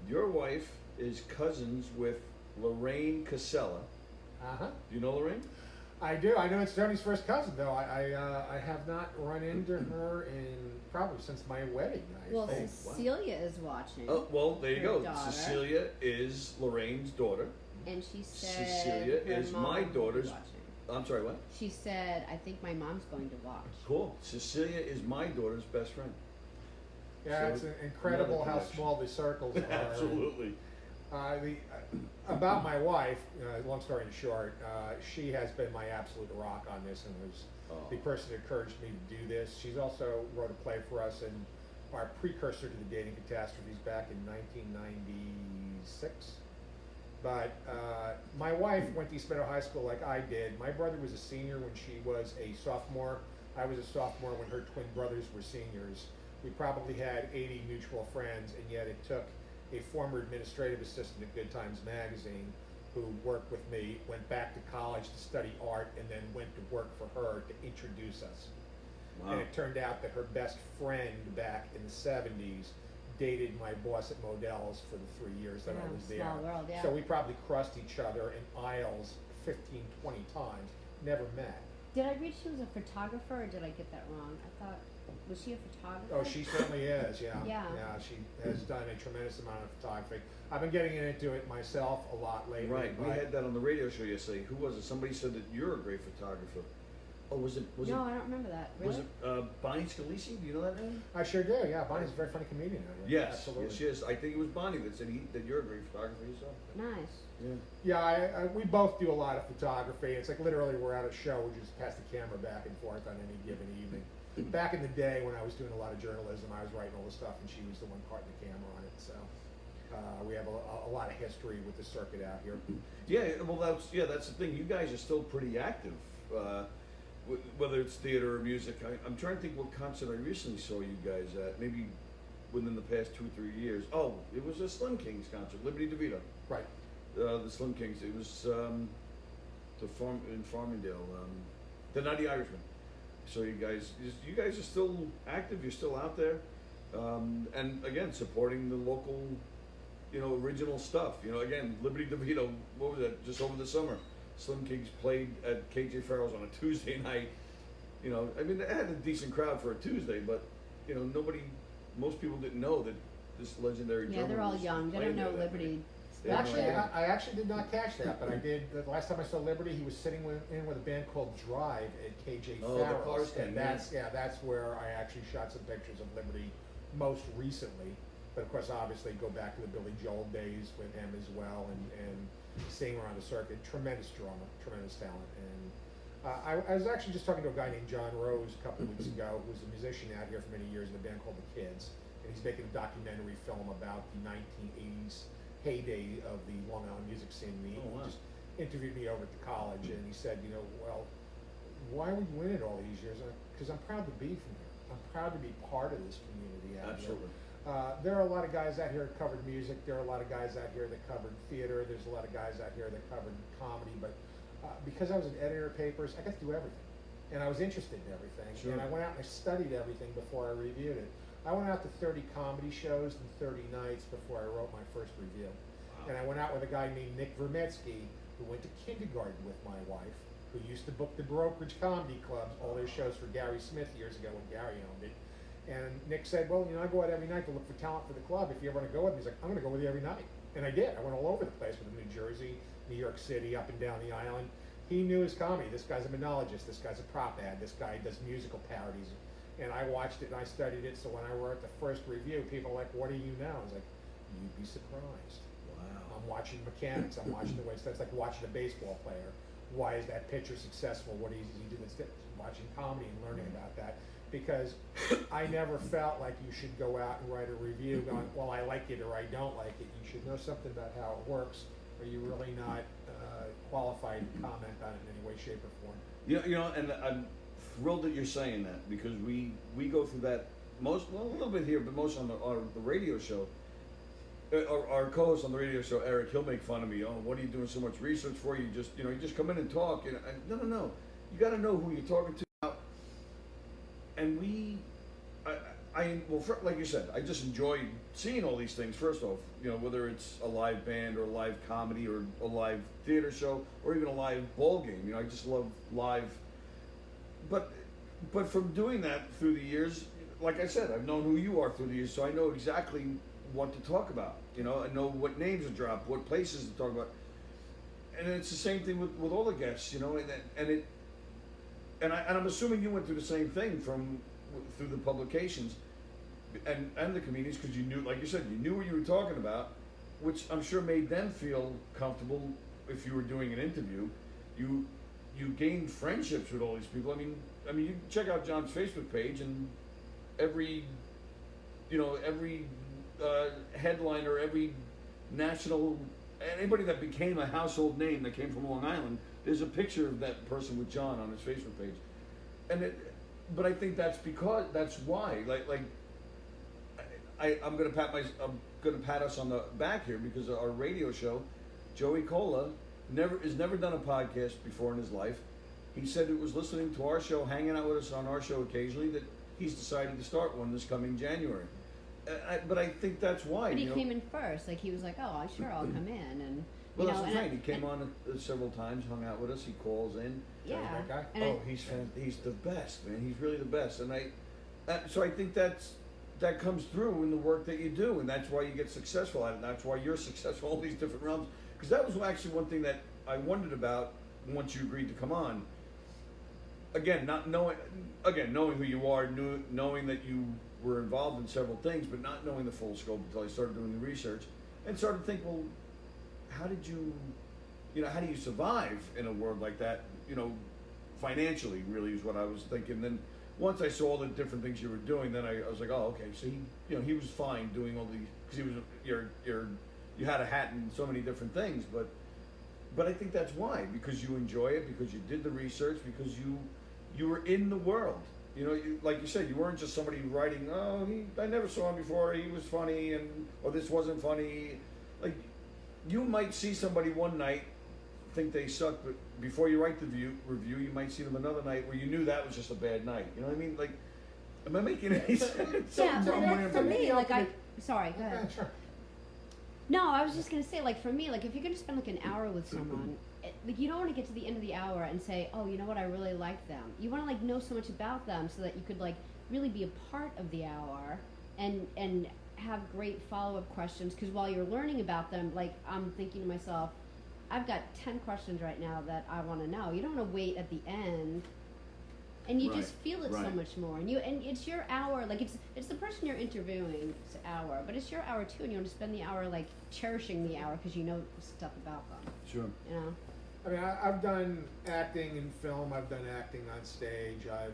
Your wife is cousins with Lorraine Casella. Uh-huh. Do you know Lorraine? I do. I know it's Tony's first cousin, though. I have not run into her in probably since my wedding. Well, think. Cecilia is watching. Oh, well, there you Her go. daughter. Cecilia is Lorraine's daughter. And she said Cecilia her is mom my will be daughter's- watching. I'm sorry, what? She said, I think my mom's going to watch. Cool. Cecilia is my daughter's best friend. Yeah, So, it's incredible another how connection. small the circles are. Absolutely. About my wife, long story short, she has been my absolute rock on this and was the person who encouraged me to do this. She's also wrote a play for us and our precursor to the dating catastrophes back in 1996. But my wife went to East Meadow High School like I did. My brother was a senior when she was a sophomore. I was a sophomore when her twin brothers were seniors. we probably had 80 mutual friends, and yet it took a former administrative assistant at Good Times Magazine who worked with me, went back to college to study art, and then went to work for her to introduce us. Wow. And it turned out that her best friend back in the 70s dated my boss at Modell's for the 3 years that I was there. Small world, yeah. So we probably crossed each other in aisles 15, 20 times, never met. Did I read she was a photographer, or did I get that wrong? I thought, was she a photographer? Oh, she certainly is, yeah. Yeah. Yeah, she has done a tremendous amount of photography. I've been getting into it myself a lot lately. Right, we but- had that on the radio show yesterday. Who was it? Somebody said that you're a great photographer. Oh, was it? No, I don't remember that. Was Really? it Bonnie Scalisi? Do you know that name? I sure do, yeah. Bonnie's a very funny comedian. Yes, Absolutely. yes, she is. I think it was Bonnie that said that you're a great photographer yourself. Nice. Yeah. Yeah, we both do a lot of photography. It's like literally we're at a show, we just pass the camera back and forth on any given evening. Back in the day when I was doing a lot of journalism, I was writing all the stuff and she was the one carting the camera on it. So we have a lot of history with the circuit out here. Yeah, well, that's the thing. You guys are still pretty active, whether it's theater or music. I'm trying to think what concert I recently saw you guys at. Maybe within the past 2 or 3 years. Oh, it was a Slim Kings concert, Liberty DeVito. Right. The Slim Kings. It was in Farmingdale, the Nutty Irishman. So you guys are still active. You're still out there, and again supporting the local, original stuff. Again, Liberty DeVito. What was that? Just over the summer, Slim Kings played at KJ Farrell's on a Tuesday night. I mean, they had a decent crowd for a Tuesday, but most people didn't know that this legendary drummer. Yeah, they're all was young. They playing don't know there that Liberty. night. back Actually, there. I actually did not catch that, but I did. The last time I saw Liberty, he was sitting in with a band called Drive at KJ Oh, the Farrell's, Cars Den, and yeah. that's where I actually shot some pictures of Liberty most recently. But of course, obviously, go back to the Billy Joel days with him as well, and seeing him around the circuit. Tremendous drummer, tremendous talent. And I was actually just talking to a guy named John Rose a couple of weeks ago, who was a musician out here for many years in a band called The Kids, and he's making a documentary film about the 1980s heyday of the Long Island music scene. And he Oh, wow. just interviewed me over at the college, and he said, well, why are we doing it all these years? Because I'm proud to be from here. I'm proud to be part of this community out Absolutely. here. There are a lot of guys out here that covered music. There are a lot of guys out here that covered theater. There's a lot of guys out here that covered comedy. But because I was an editor of papers, I got to do everything. And I was interested in everything. Sure. And I went out and I studied everything before I reviewed it. I went out to 30 comedy shows and 30 nights before I wrote my first review. Wow. And I went out with a guy named Nick Vermetsky, who went to kindergarten with my wife, who used to book the brokerage comedy clubs, all their shows for Gary Smith years ago when Gary owned it. And Nick said, well, I go out every night to look for talent for the club. If you ever want to go with me, he's like, I'm going to go with you every night. And I did. I went all over the place with him, New Jersey, New York City, up and down the island. He knew his comedy. This guy's a monologist. This guy's a prop ad. This guy does musical parodies. And I watched it and I studied it. So when I wrote the first review, people were like, what do you know? I was like, you'd be surprised. Wow. I'm watching mechanics. I'm watching the way it's like watching a baseball player. Why is that pitcher successful? What does he do that's different? Watching comedy and learning about that. Because I never felt like you should go out and write a review going, well, I like it or I don't like it. You should know something about how it works, or you're really not qualified to comment on it in any way, shape, or form. And I'm thrilled that you're saying that, because we go through that a little bit here, but most on the radio show. Our co-host on the radio show, Eric, he'll make fun of me. Oh, what are you doing so much research for? You just come in and talk. No. You got to know who you're talking to. And like you said, I just enjoy seeing all these things. First off, whether it's a live band or a live comedy or a live theater show or even a live ball game. I just love live. But from doing that through the years, like I said, I've known who you are through the years, so I know exactly what to talk about. I know what names to drop, what places to talk about. And it's the same thing with all the guests, and I'm assuming you went through the same thing through the publications and the comedians, because you knew, like you said, you knew what you were talking about, which I'm sure made them feel comfortable. If you were doing an interview, you gained friendships with all these people. I mean, you check out John's Facebook page, and every headliner, every national, anybody that became a household name that came from Long Island, there's a picture of that person with John on his Facebook page. But I think that's why, like I'm gonna pat us on the back here because our radio show, Joey Cola, has never done a podcast before in his life. He said it was listening to our show, hanging out with us on our show occasionally, that he's decided to start one this coming January. But I think that's why. But he came in first. Like he was like, "Oh, sure, I'll come in." And well, that's what I'm saying. He came on several times, hung out with us. He calls in. Yeah. That guy? Oh, he's the best, man. He's really the best. And so I think that comes through in the work that you do, and that's why you get successful at it. And that's why you're successful in all these different realms. Because that was actually one thing that I wondered about once you agreed to come on. Again, knowing who you are, knowing that you were involved in several things, but not knowing the full scope until I started doing the research and started to think, well, how do you survive in a world like that? Financially, really is what I was thinking. Then once I saw all the different things you were doing, then I was like, oh, okay. So he was fine doing all these because he was you had a hat in so many different things, but I think that's why, because you enjoy it, because you did the research, because you were in the world. Like you said, you weren't just somebody writing, I never saw him before, he was funny, or this wasn't funny. Like, you might see somebody one night, think they suck, but before you write the review, you might see them another night where you knew that was just a bad night. You know what I mean? Like, am I making any sense? Yeah, but for me, like sorry, go ahead. Sure. No, I was just gonna say, like for me, like if you're gonna spend like an hour with someone, like you don't want to get to the end of the hour and say, oh, you know what, I really like them. You want to like know so much about them so that you could like really be a part of the hour and have great follow-up questions. Because while you're learning about them, like I'm thinking to myself, I've got 10 questions right now that I want to know. You don't want to wait at the end. And you just feel it so much more, and it's your hour. Like it's the person you're interviewing's hour, but it's your hour too, and you want to spend the hour like cherishing the hour because you know stuff about them. Sure. I mean, I've done acting in film. I've done acting on stage. I've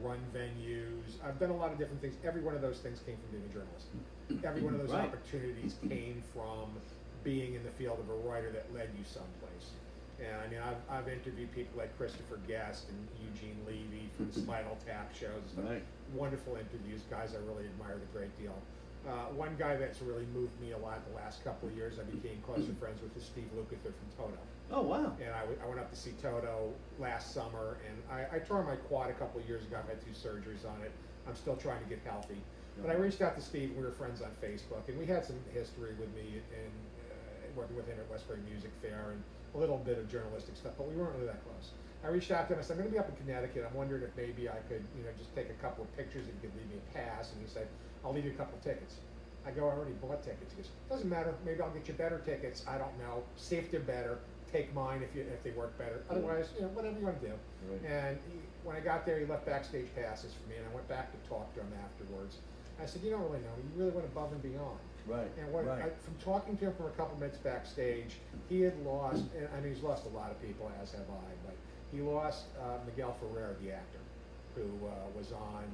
run venues. I've done a lot of different things. Every one of those things came from being a journalist. Every one of those opportunities came from being in the field of a writer that led you someplace. And I mean, I've interviewed people like Christopher Guest and Eugene Levy from the Spinal Tap shows. Right. Wonderful interviews, guys I really admired a great deal. One guy that's really moved me a lot the last couple of years, I became closer friends with, is Steve Lukather from Toto. Oh, wow. And I went up to see Toto last summer, and I tore my quad a couple of years ago. I've had 2 surgeries on it. I'm still trying to get healthy. But I reached out to Steve, and we were friends on Facebook, and we had some history with me and working with him at Westbury Music Fair and a little bit of journalistic stuff, but we weren't really that close. I reached out to him. I said, I'm going to be up in Connecticut. I'm wondering if maybe I could, just take a couple of pictures and you could leave me a pass. And he said, I'll leave you a couple of tickets. I go, I already bought tickets. He goes, doesn't matter. Maybe I'll get you better tickets. I don't know. See if they're better. Take mine if they work better. Otherwise, whatever you want to do. Right. And when I got there, he left backstage passes for me, and I went back to talk to him afterwards. I said, you don't really know me. You really went above and beyond. Right. And from talking to him for a couple minutes backstage, he had lost, and I mean, he's lost a lot of people, as have I, but he lost Miguel Ferrer, the actor, who was on.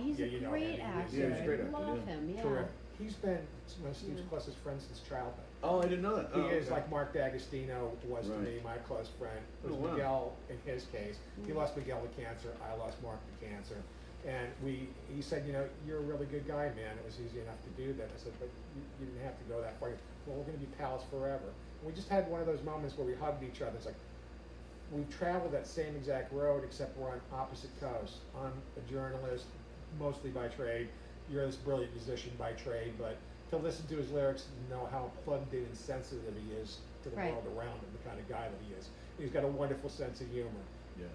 He's a great actor. He's a great actor. Love him. Yeah. Terrific. He's been one of Steve's closest friends since childhood. Oh, I didn't know that. He is like Mark D'Agostino was to me, my close friend. It was Miguel in his case. He lost Miguel to cancer. I lost Mark to cancer. And he said, you're a really good guy, man. It was easy enough to do that. I said, but you didn't have to go that far. Well, we're going to be pals forever. And we just had one of those moments where we hugged each other. It's like, we've traveled that same exact road, except we're on opposite coasts. I'm a journalist, mostly by trade. You're this brilliant musician by trade, but to listen to his lyrics and know how plugged in and sensitive he is to the world around him, the kind of guy that he is. He's got a wonderful sense of humor. Yeah.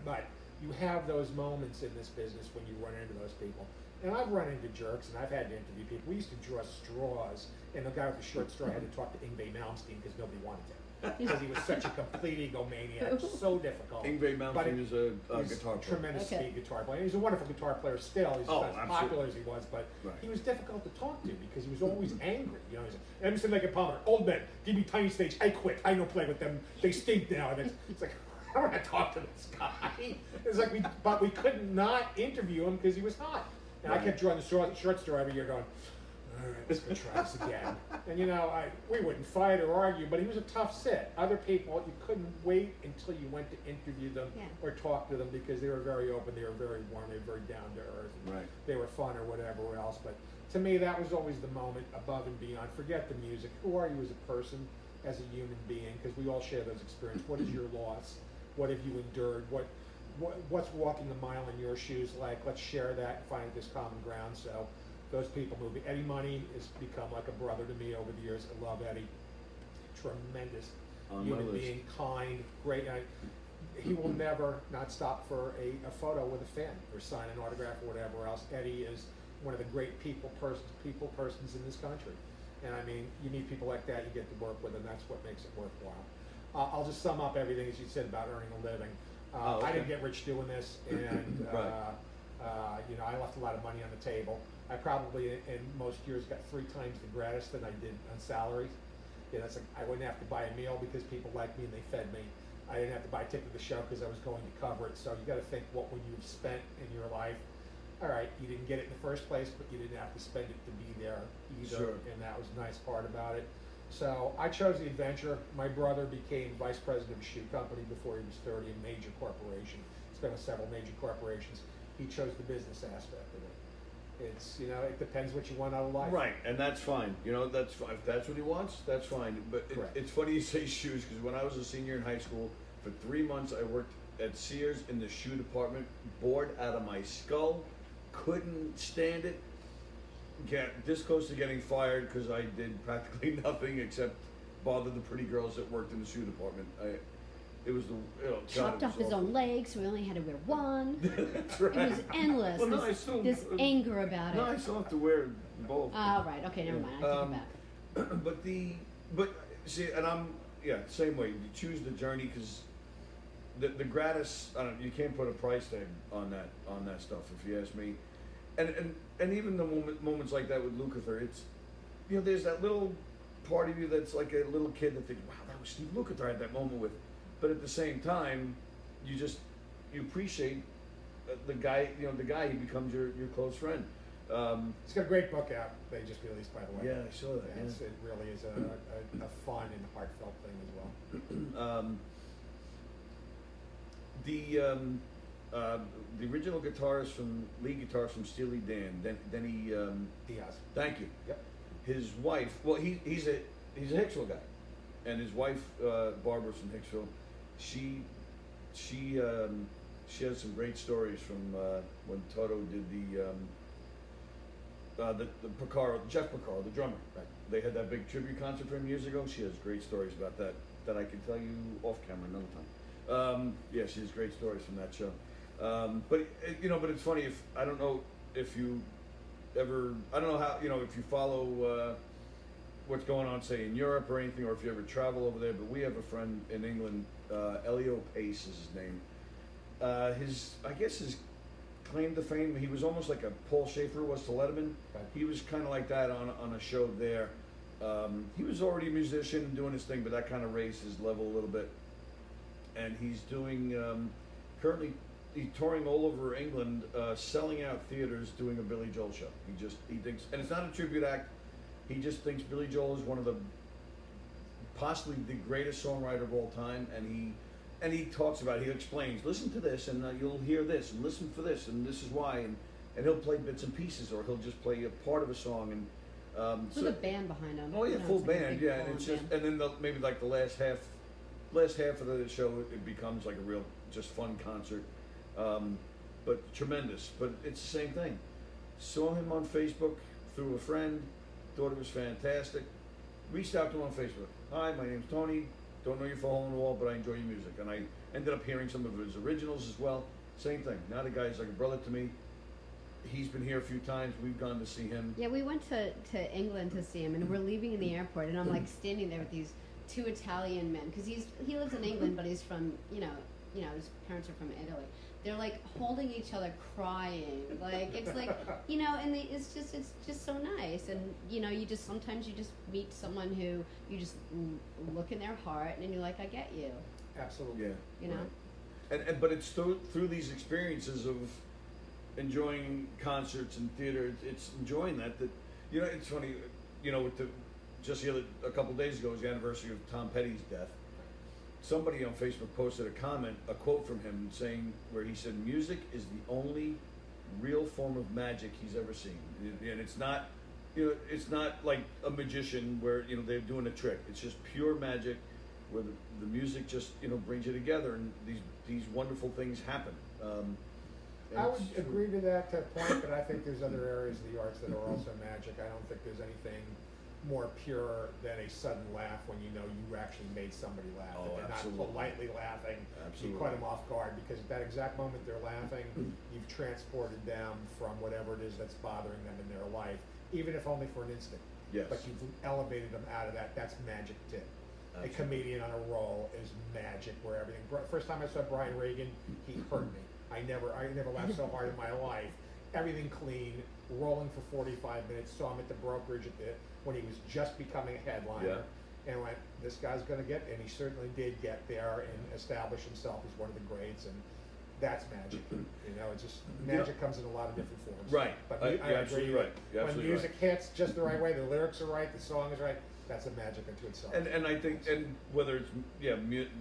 But you have those moments in this business when you run into those people. And I've run into jerks, and I've had to interview people. We used to draw straws, and the guy with the short straw had to talk to Yngwie Malmsteen because nobody wanted to. Because he was such a complete egomaniac, so difficult. Yngwie Malmsteen is a guitar player. Tremendous speed guitar player. He's a wonderful guitar player still. He's not as popular as he was, but he was difficult to talk to because he was always angry. He's like, Emerson, Lake and Palmer, old men, give me tiny stage. I quit. I don't play with them. They stink now. And it's like, I don't want to talk to this guy. It's like we couldn't not interview him because he was hot. And I kept drawing the short story every year going, all right, let's go try this again. And you know, we wouldn't fight or argue, but he was a tough sit. Other people, you couldn't wait until you went to interview them or talk to them because they were very open, they were very warm, they were very down to earth. Right. They were fun or whatever else. But to me, that was always the moment above and beyond. Forget the music. Who are you as a person, as a human being? Because we all share those experiences. What is your loss? What have you endured? What's walking a mile in your shoes like? Let's share that and find this common ground. So those people moving. Eddie Money has become like a brother to me over the years. I love Eddie. Tremendous human being, kind, great. He will never not stop for a photo with a fan or sign an autograph or whatever else. Eddie is one of the great people persons in this country. And I mean, you meet people like that, you get to work with them. That's what makes it worthwhile. I'll just sum up everything as you said about earning a living. I didn't get rich doing this, and you know, I left a lot of money on the table. I probably, in most years, got 3 times the gratis than I did on salary. You know, it's like I wouldn't have to buy a meal because people liked me and they fed me. I didn't have to buy a ticket to the show because I was going to cover it. So you got to think, what would you have spent in your life? All right, you didn't get it in the first place, but you didn't have to spend it to be there either, and that was the nice part about it. So I chose the adventure. My brother became vice president of a shoe company before he was 30, a major corporation. He's been with several major corporations. He chose the business aspect of it. It's, you know, it depends what you want out of life. Right, and that's fine. You know, that's fine. If that's what he wants, that's fine. But it's funny you say shoes, because when I was a senior in high school, for 3 months I worked at Sears in the shoe department, bored out of my skull, couldn't stand it. This close to getting fired because I did practically nothing except bother the pretty girls that worked in the shoe department. It was chopped off his own legs, so we only had to wear one. That's right. It was endless. Well, no, this anger about it. No, I still have to wear both. Oh, right. Okay, never mind. I take it back. But see, and I'm same way. You choose the journey because the gratis. I don't. You can't put a price tag on that stuff if you ask me. And even the moments like that with Lukather, it's, you know, there's that little part of you that's like a little kid that thinks, wow, that was Steve Lukather I had that moment with. But at the same time, you appreciate the guy. You know, the guy, he becomes your close friend. He's got a great book out. They just released, by the way. Yeah, I saw that. It really is a fun and heartfelt thing as well. The original guitarist lead guitarist from Steely Dan, Denny Diaz. Thank you. Yep. His wife. Well, he's a Hicksville guy, and his wife Barbara's from Hicksville. She has some great stories from when Toto did the Porcaro, Jeff Porcaro, the drummer. Right. They had that big tribute concert for him years ago. She has great stories about that I can tell you off camera another time. Yeah, she has great stories from that show. But it's funny. I don't know if you follow what's going on, say, in Europe or anything, or if you ever travel over there. But we have a friend in England, Elio Pace is his name. His claim to fame, he was almost like a Paul Schaefer was to Letterman. Right. He was kind of like that on a show there. He was already a musician doing his thing, but that kind of raised his level a little bit. And he's doing currently. He's touring all over England, selling out theaters, doing a Billy Joel show. He thinks, and it's not a tribute act. He just thinks Billy Joel is one of possibly the greatest songwriter of all time. And he talks about it. He explains, listen to this, and you'll hear this, and listen for this, and this is why. And he'll play bits and pieces, or he'll just play a part of a song. And with a band behind him. Oh yeah, full band, yeah. And it's just, and then maybe like the last half of the show, it becomes like a real just fun concert. But tremendous. But it's the same thing. Saw him on Facebook through a friend, thought it was fantastic. Reached out to him on Facebook. Hi, my name's Tony. Don't know you for a hole in the wall, but I enjoy your music. And I ended up hearing some of his originals as well. Same thing. Now the guy's like a brother to me. He's been here a few times. We've gone to see him. Yeah, we went to England to see him, and we're leaving in the airport, and I'm like standing there with these 2 Italian men, because he lives in England, but he's from his parents are from Italy. They're like holding each other, crying. Like it's like and it's just so nice. And sometimes you just meet someone who you just look in their heart, and you're like, I get you. Absolutely. Yeah. You know. Right. But it's through these experiences of enjoying concerts and theater. It's enjoying that You know, it's funny. You know, with a couple days ago was the anniversary of Tom Petty's death. Somebody on Facebook posted a quote from him saying, where he said, "Music is the only real form of magic he's ever seen," and it's not, you know, it's not like a magician where, you know, they're doing a trick. It's just pure magic, where the music just, you know, brings you together, and these wonderful things happen. I would agree to that point, but I think there's other areas of the arts that are also magic. I don't think there's anything more pure than a sudden laugh when you know you actually made somebody laugh. Oh, and they're absolutely. not politely laughing. Absolutely. You caught them off guard, because at that exact moment they're laughing, you've transported them from whatever it is that's bothering them in their life, even if only for an instant. Yes. But you've elevated them out of that. That's magic too. Absolutely. A comedian on a roll is magic, where everything. First time I saw Brian Regan, he hurt me. I never laughed so hard in my life. Everything clean, rolling for 45 minutes. Saw him at the brokerage when he was just becoming a headliner, and went, this guy's going to get, and he certainly did get there and establish himself as one of the greats, and that's magic. You know, it's just magic comes in a lot of different forms. Right. But You're I agree. absolutely right. You're When absolutely music hits just the right way, the lyrics are right, the song is right. That's a magic unto itself. And I think, and whether it's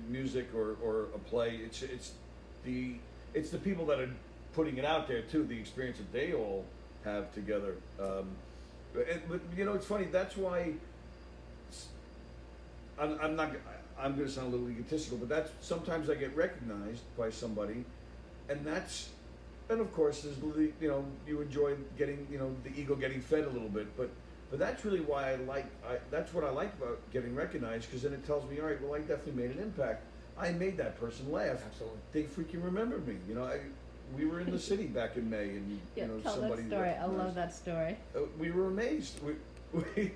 music or a play, it's the people that are putting it out there too. The experience that they all have together. But you know, it's funny. That's why I'm going to sound a little egotistical, but that's sometimes I get recognized by somebody, and of course there's you know, you enjoy getting, you know, the ego getting fed a little bit, but that's really why that's what I like about getting recognized, because then it tells me, all right, well, I definitely made an impact. I made that person laugh. Absolutely. They freaking remembered me. You know, we were in the city back in May, and Yeah, you know, tell somebody that story. I recognized- love that story. we were amazed. I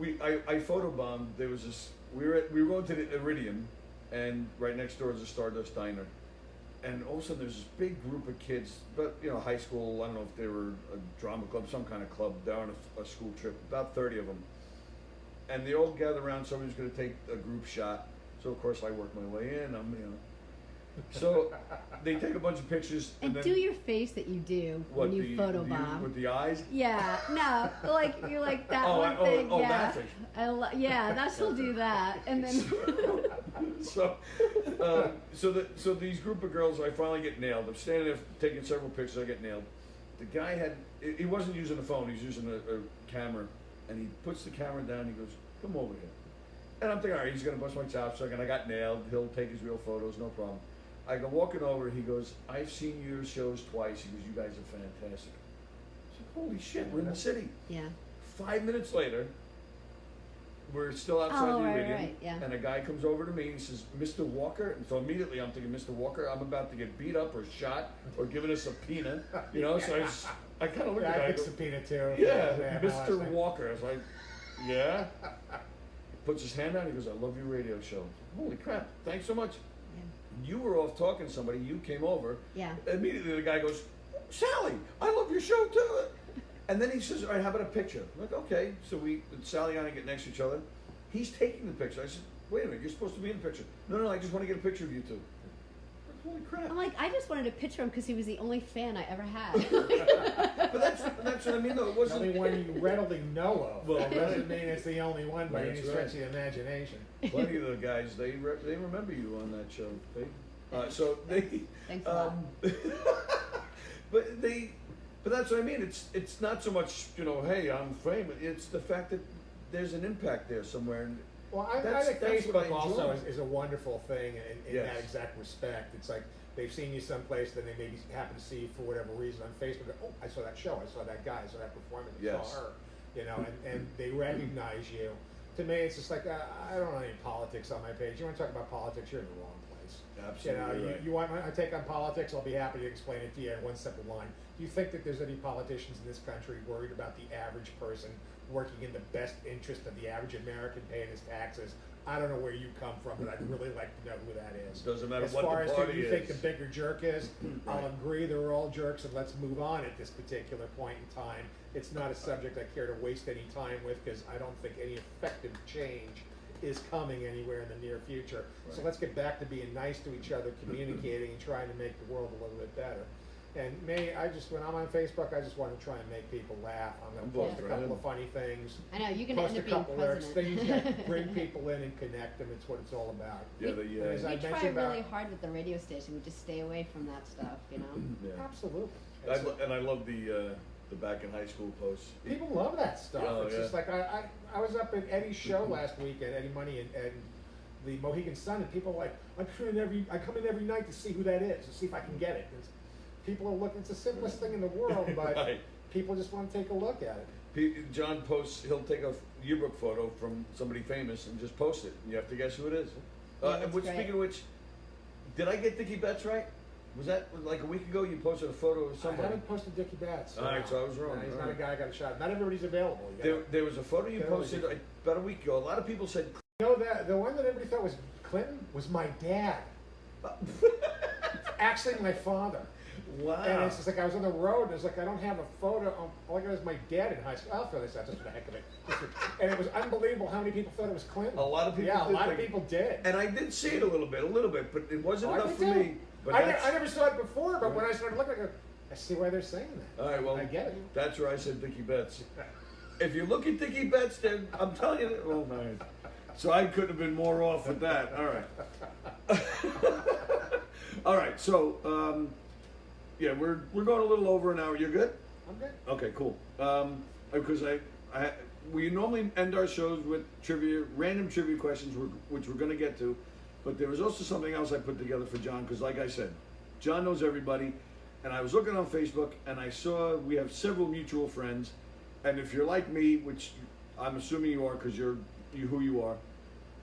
photobombed. There was this. We were going to the Iridium, and right next door is a Stardust Diner, and all of a sudden there's this big group of kids, but you know, high school. I don't know if they were a drama club, some kind of club. They're on a school trip. About 30 of them, and they all gather around. Somebody's going to take a group shot. So of course I work my way in. So they take a bunch of pictures And then do your face that you do when you photobomb. with the eyes. Yeah, no, like you're like that Oh, one thing. oh, yeah, that thing. Yeah, that she'll do that, and then So these group of girls, I finally get nailed. I'm standing there taking several pictures. I get nailed. The guy he wasn't using a phone. He was using a camera, and he puts the camera down. And he goes, "Come over here." And I'm thinking, all right, he's gonna bust my chops. And I got nailed. He'll take his real photos, no problem. I go walking over. He goes, "I've seen your shows twice." He goes, "You guys are fantastic." I said, "Holy shit, we're in the city." yeah. 5 minutes later, we're still outside Oh, the right, Iridium, right, yeah. and a guy comes over to me and he says, "Mr. Walker," and so immediately I'm thinking, "Mr. Walker, I'm about to get beat up or shot or given a subpoena," you know. So I kind of look Yeah, at the I guy. get subpoena too. Yeah, my Mr. last name. Walker. I was like, "Yeah." Puts his hand out. He goes, "I love your radio show." Holy crap! Thanks so much. You were off talking to somebody. You came over. Yeah. Immediately the guy goes, "Sally, I love your show too." And then he says, "All right, how about a picture?" I'm like, "Okay." So Sally and I get next to each other. He's taking the picture. I said, "Wait a minute, you're supposed to be in the picture." No, I just want to get a picture of you two. Like, holy crap! I'm like, I just wanted to picture him because he was the only fan I ever had. But that's what I mean, though. It The wasn't. only one you readily know of. Well, That doesn't right. mean it's the only one by any That's stretch right. of the imagination. Plenty of the guys, they remember you on that show. Thanks a lot. But that's what I mean. It's not so much, you know, hey, I'm famous. It's the fact that there's an impact there somewhere. And Well, I That's- think that's what I Facebook also enjoy. is a wonderful thing in Yes. that exact respect. It's like they've seen you someplace, then they maybe happen to see you for whatever reason on Facebook. Oh, I saw that show, I saw that guy, I saw that performance, I Yes. saw her. You know, and they recognize you. To me, it's just like, I don't know any politics on my page. You want to talk about politics, you're in the wrong place. Absolutely You know, right. you want my take on politics, I'll be happy to explain it to you in one simple line. Do you think that there's any politicians in this country worried about the average person working in the best interest of the average American paying his taxes? I don't know where you come from, but I'd really like to know who that is. Doesn't matter as what far the as party who you is. think the bigger jerk is, Right. I'll agree they're all jerks, and let's move on at this particular point in time. It's not a subject I care to waste any time with, because I don't think any effective change is coming anywhere in the near future. So Right. let's get back to being nice to each other, communicating, and trying to make the world a little bit better. And me, when I'm on Facebook, I just want to try and make people laugh. I'm going to post a couple of funny things. I know, you're going to Post end a up being couple lyrics, president. things that bring people in and connect them. It's what it's all about. Yeah, As I We try mentioned really about- hard with the radio station. We just stay away from that stuff, you know? yeah. Absolutely. And I love the back in high school posts. People love that stuff. Oh, It's yeah. just like I was up at Eddie's show last week at Eddie Money and the Mohegan Sun, and people are like, I come in every night to see who that is, to see if I can get it. People are looking. It's the simplest thing in the world, but Right. people just want to take a look at it. John posts, he'll take a yearbook photo from somebody famous and just post it. And you have to guess who it is. Yeah, that's Speaking great. of which, did I get Dickie Betts right? Was that like a week ago you posted a photo of I somebody? haven't posted Dickie Betts. All right, so I was wrong. No, he's All not right. a guy I got a shot. Not everybody's available. You gotta- There was a photo you There was posted a- about a week ago. A lot of people said, You know that the one that everybody thought was Clinton was my dad. Actually, my father. wow. And it's just like I was on the road, and it's like I don't have a photo. All I got is my dad in high school. I'll throw this out just for the heck of it. And it was unbelievable how many people thought it was Clinton. A lot of people Yeah, a did lot of think- people did. And I did see it a little bit, but it wasn't Oh, I enough did for too. me. But I that's, never saw it before, but when I started looking, I go, I see why they're saying that. all right, well, I get it. that's where I said Dickie Betts. If you look at Dickie Betts, then I'm telling you, oh man. So I couldn't have been more off with that. All right. All right. So yeah, we're going a little over an hour. You're good? I'm good. Okay, cool. Because we normally end our shows with trivia, random trivia questions, which we're going to get to. But there was also something else I put together for John, because like I said, John knows everybody. And I was looking on Facebook, and I saw we have several mutual friends. And if you're like me, which I'm assuming you are, because you're who you are,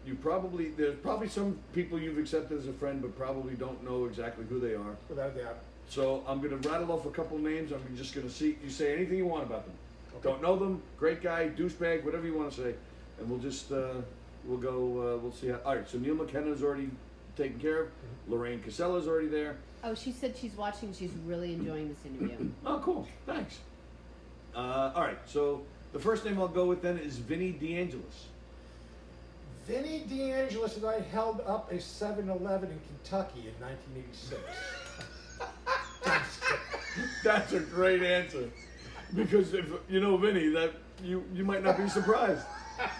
there's probably some people you've accepted as a friend, but probably don't know exactly who they are. Without a doubt. So I'm going to rattle off a couple names. I'm just going to see you say anything you want about them. Okay. Don't know them, great guy, douchebag, whatever you want to say, and we'll just we'll go. We'll see how. All right. So Neil McKenna's already taken care of. Lorraine Casella's already there. Oh, she said she's watching. She's really enjoying this interview. Oh, cool. Thanks. All right. So the first name I'll go with then is Vinny DeAngelis. Vinny DeAngelis and I held up a 7-Eleven in Kentucky in 1986. That's a great answer, because if you know Vinny, that you might not be surprised.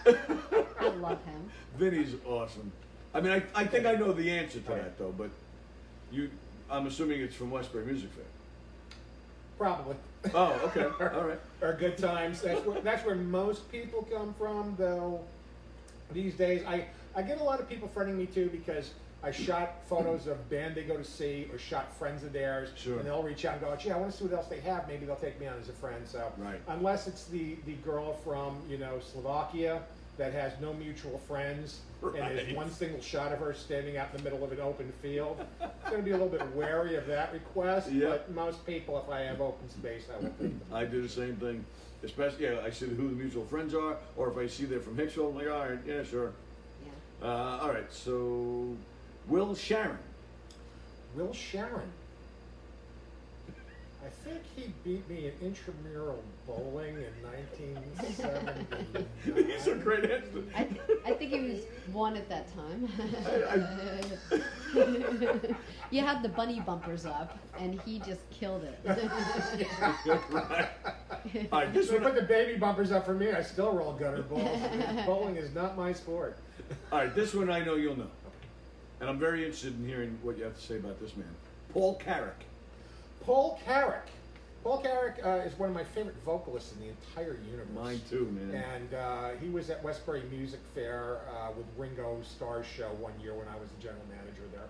I love him. Vinny's awesome. I mean, I think I know the answer to that though, but I'm assuming it's from Westbury Music Fair. Probably. Oh, okay, all right. Or good times. That's where most people come from, though. These days, I get a lot of people friending me too, because I shot photos of band they go to see, or shot friends of theirs, Sure. and they'll reach out and go, gee, I want to see what else they have. Maybe they'll take me on as a friend. So Right. unless it's the girl from Slovakia that has no mutual friends, and Right. there's one single shot of her standing out in the middle of an open field, I'm going to be a little bit wary of that request. Yeah. But most people, if I have open space, I will take them. I do the same thing, especially I see who the mutual friends are, or if I see they're from Hicksville, I'm like, all right, yeah, sure. Yeah. All right, so Will Sharon. Will Sharon. I think he beat me in intramural bowling in 1979. These are great answers. I think he was one at that time. I- You had the bunny bumpers up, and he just killed it. Right. All right, this So one. put the baby bumpers up for me. I still roll gutter balls. Bowling is not my sport. All right, this one I know you'll know, and I'm very interested in hearing what you have to say about this man, Paul Carrick. Paul Carrick. Paul Carrick is one of my favorite vocalists in the entire universe. Mine too, man. And he was at Westbury Music Fair with Ringo Starr's show one year when I was the general manager there.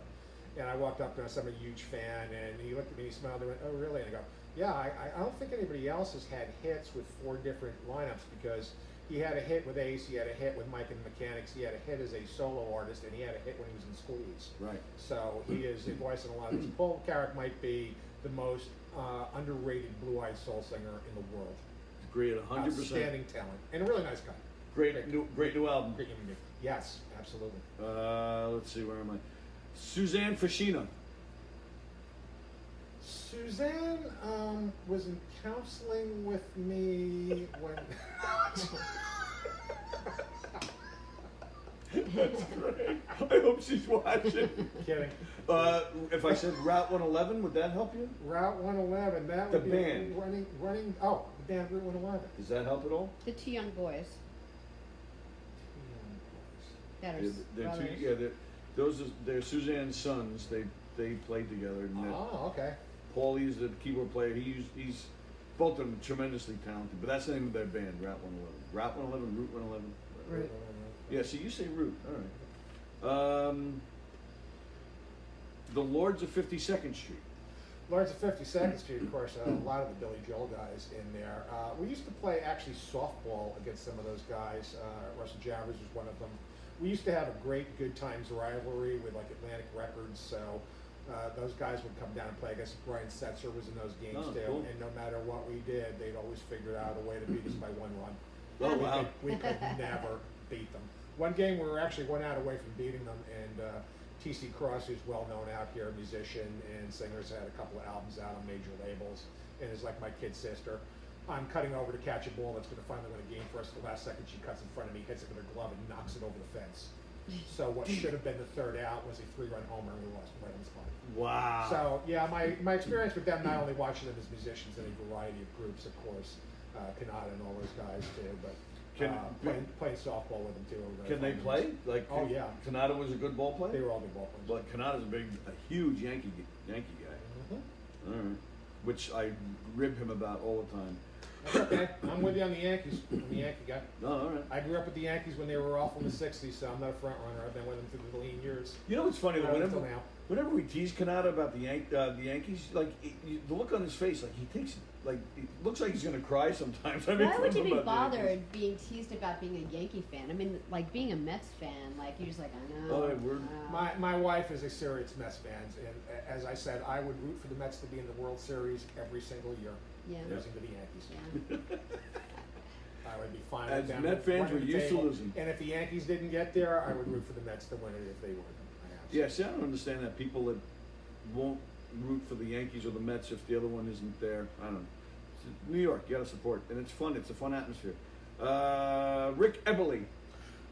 And I walked up to him, I'm a huge fan, and he looked at me, he smiled, and went, oh really? And I go, yeah, I don't think anybody else has had hits with 4 different lineups, because he had a hit with Ace, he had a hit with Mike and the Mechanics, he had a hit as a solo artist, and he had a hit when he was in Squeeze. Right. So he is a voice in a lot of these. Paul Carrick might be the most underrated blue-eyed soul singer in the world. Great, 100%. Outstanding talent, and a really nice guy. Great new album. Great human being. Yes, absolutely. Let's see, where am I? Suzanne Fashina. Suzanne was in counseling with me when. That's great. I hope she's watching. Kidding. If I said Route 111, would that help you? Route 111. That The would be band. running. Oh, the band Route 111. Does that help at all? The two young boys that are They're brothers. two, yeah, they're Suzanne's sons. They played together. And Oh, okay. Paulie's the keyboard player. He's both of them tremendously talented. But that's the name of their band, Route 111. Route 111, Route 111. Route. Yeah, so you say Route. All right. The Lords of 52nd Street. Lords of 52nd Street, of course, a lot of the Billy Joel guys in there. We used to play actually softball against some of those guys. Russell Javers was one of them. We used to have a great Good Times rivalry with like Atlantic Records, so those guys would come down and play. I guess Brian Setzer was in those games too, cool. and no matter what we did, they'd always figure out a way to beat us by 1 run. Oh, wow. We could never beat them. One game we were actually 1 out away from beating them, and T.C. Cross, who's well known out here, a musician and singer, has had a couple of albums out on major labels, and is like my kid sister. I'm cutting over to catch a ball that's going to finally win a game for us. The last second, she cuts in front of me, hits it with her glove, and knocks it over the fence. So what should have been the 3rd out was a 3-run homer, and we lost right on the spot. Wow. So yeah, my experience with them, not only watching them as musicians in a variety of groups, of course, Kanata and all those guys too, but playing softball with them too. Can they play? Like, oh yeah, Kanata was a good ball player. they were all good ball players. But Kanata's a huge Yankee guy. Mm-hmm. All right. Which I rib him about all the time. That's okay. I'm with you on the Yankees. I'm a Yankee guy. Oh, all right. I grew up with the Yankees when they were awful in the '60s, so I'm not a front runner. I've been with them through the lean years. You know what's funny though? Until now. Whenever we tease Kanata about the Yankees, like the look on his face, like he takes, like it looks like he's gonna cry sometimes. I mean, Why would you be about the Yankees. bothered being teased about being a Yankee fan? I mean, like being a Mets fan, like you're just like, I know. Oh, we're- I know. My wife is a serious Mets fan, and as I said, I would root for the Mets to be in the World Series every single year, Yeah. losing to the Yankees. Yeah. I would be fine. As with them Met fans, running we're the used to table. losing. And if the Yankees didn't get there, I would root for the Mets to win it if they were. Yeah, see, I don't understand that people that won't root for the Yankees or the Mets if the other one isn't there. I don't know. It's New York, you gotta support, and it's fun. It's a fun atmosphere. Rick Eberly.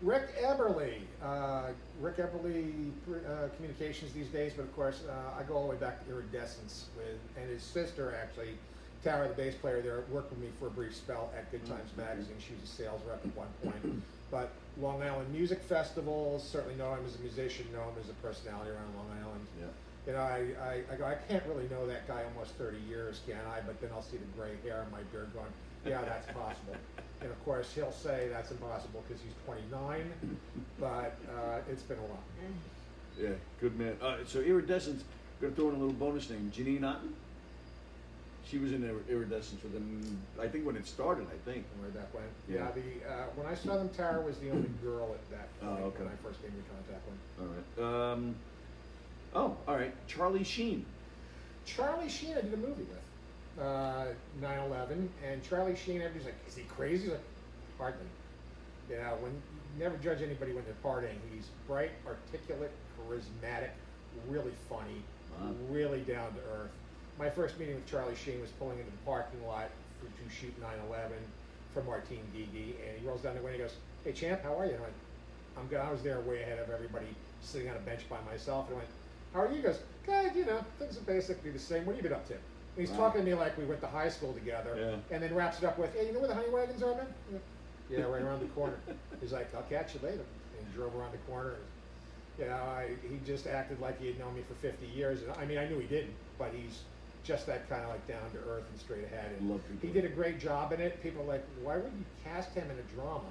Rick Eberly. Rick Eberly communications these days, but of course, I go all the way back to Iridescence and his sister actually, Tara, the bass player there, worked with me for a brief spell at Good Times Magazine. She was a sales rep at one point. But Long Island music festivals, certainly know him as a musician, know him as a personality around Long Island. Yeah. You know, I go, I can't really know that guy almost 30 years, can I? But then I'll see the gray hair and my beard going, yeah, that's possible. And of course, he'll say that's impossible because he's 29, but it's been a while. Yeah, good man. So Iridescence, we're gonna throw in a little bonus name, Janine Otten. She was in Iridescence with them, I think when it started, I think. Where that went. Yeah. When I saw them, Tara was the only girl at that point Oh, okay. when I first came in contact with them. All right. All right. Charlie Sheen. Charlie Sheen, I did a movie with. 9/11, and Charlie Sheen, everybody's like, is he crazy? Like, hardly. You know, when you never judge anybody when they're partying. He's bright, articulate, charismatic, really funny, really down to earth. My first meeting with Charlie Sheen was pulling into the parking lot to shoot 9/11 for Martine Gigi, and he rolls down the window and he goes, "Hey champ, how are you?" And I went, "I'm good." I was there way ahead of everybody, sitting on a bench by myself, and I went, "How are you?" He goes, "Good, you know, things are basically the same. What have you been up to?" And he's talking to me like we went to high school together, and then wraps it up with, "Hey, you know where the honey wagons are, man?" Yeah, right around the corner. He's like, "I'll catch you later." And he drove around the corner. You know, he just acted like he had known me for 50 years. And I mean, I knew he didn't, but he's just that kind of like down to earth and straight ahead. And he did a great job in it. People are like, "Why would you cast him in a drama?"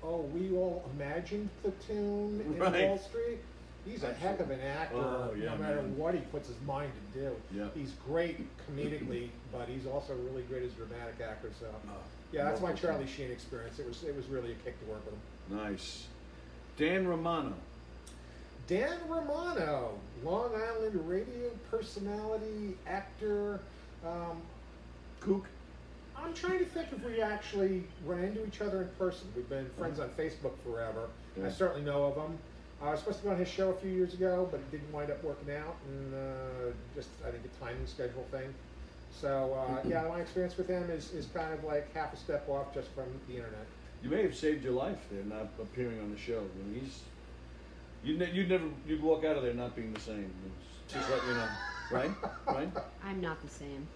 Oh, we all imagined Platoon in Wall Street. He's a heck of an actor, no matter what he puts his mind to do. Yeah. He's great comedically, but he's also really great as a dramatic actor. So, yeah, that's my Charlie Sheen experience. It was really a kick to work with him. Nice. Dan Romano. Dan Romano, Long Island radio personality, actor. Kook. I'm trying to think if we actually run into each other in person. We've been friends on Facebook forever. Yeah. I certainly know of him. I was supposed to be on his show a few years ago, but it didn't wind up working out, and just, I think, a timing schedule thing. So, yeah, my experience with him is kind of like half a step off just from the internet. You may have saved your life there, not appearing on the show. I mean, You'd walk out of there not being the same. It's just let you know, right? Right? I'm not the same.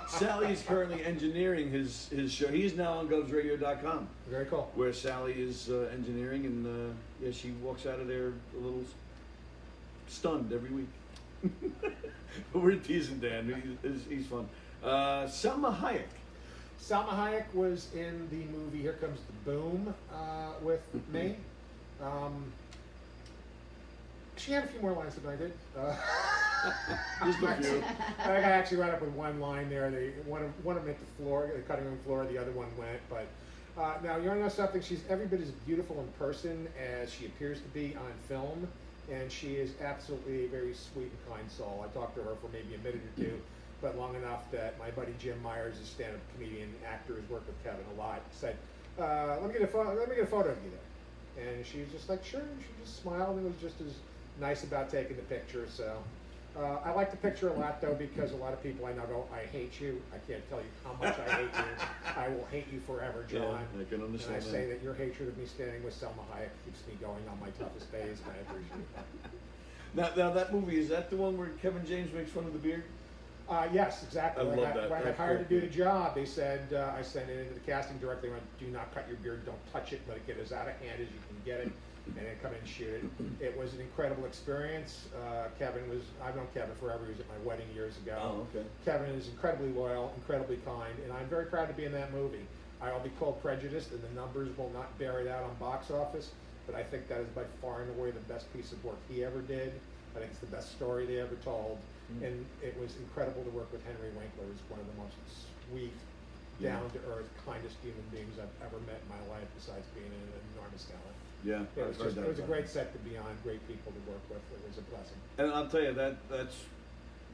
Sally is currently engineering his show. He is now on GovsRadio.com, Very cool. where Sally is engineering, and yeah, she walks out of there a little stunned every week. But we're teasing Dan. He's fun. Salma Hayek. Salma Hayek was in the movie Here Comes the Boom with me. She had a few more lines than I did. Just a few. I think I actually wound up with one line there. One of them hit the floor, the cutting room floor. The other one went. But now you want to know something? She's every bit as beautiful in person as she appears to be on film, and she is absolutely a very sweet and kind soul. I talked to her for maybe a minute or two, but long enough that my buddy Jim Myers, a stand-up comedian, actor, has worked with Kevin a lot. Said, "Let me get a photo of you there," and she was just like, "Sure." And she just smiled and was just as nice about taking the picture. So I like the picture a lot, though, because a lot of people I know go, "I hate you. I can't tell you how much I hate you. I will hate you forever, John." Yeah, I can understand and I say that your hatred of me standing with Selma Hayek keeps me going on my toughest days, and I appreciate that. Now that movie, is that the one where Kevin James makes fun of the beard? Yes, exactly. I love that. When I got hired to do the job, they said, I sent it into the casting directly, went, "Do not cut your beard, don't touch it, let it get as out of hand as you can get it, and then come in and shoot it." It was an incredible experience. I've known Kevin forever. He was at my wedding years ago. Oh, okay. Kevin is incredibly loyal, incredibly kind, and I'm very proud to be in that movie. I'll be called prejudiced, and the numbers will not bear it out on box office, but I think that is by far and away the best piece of work he ever did. I think it's the best story they ever told. And it was incredible to work with Henry Winkler. He's one of the most sweet, down-to-earth, kindest human beings I've ever met in my life, besides being an enormous talent. Yeah, It was a great set to be on, great people to work with. It was a blessing. And I'll tell you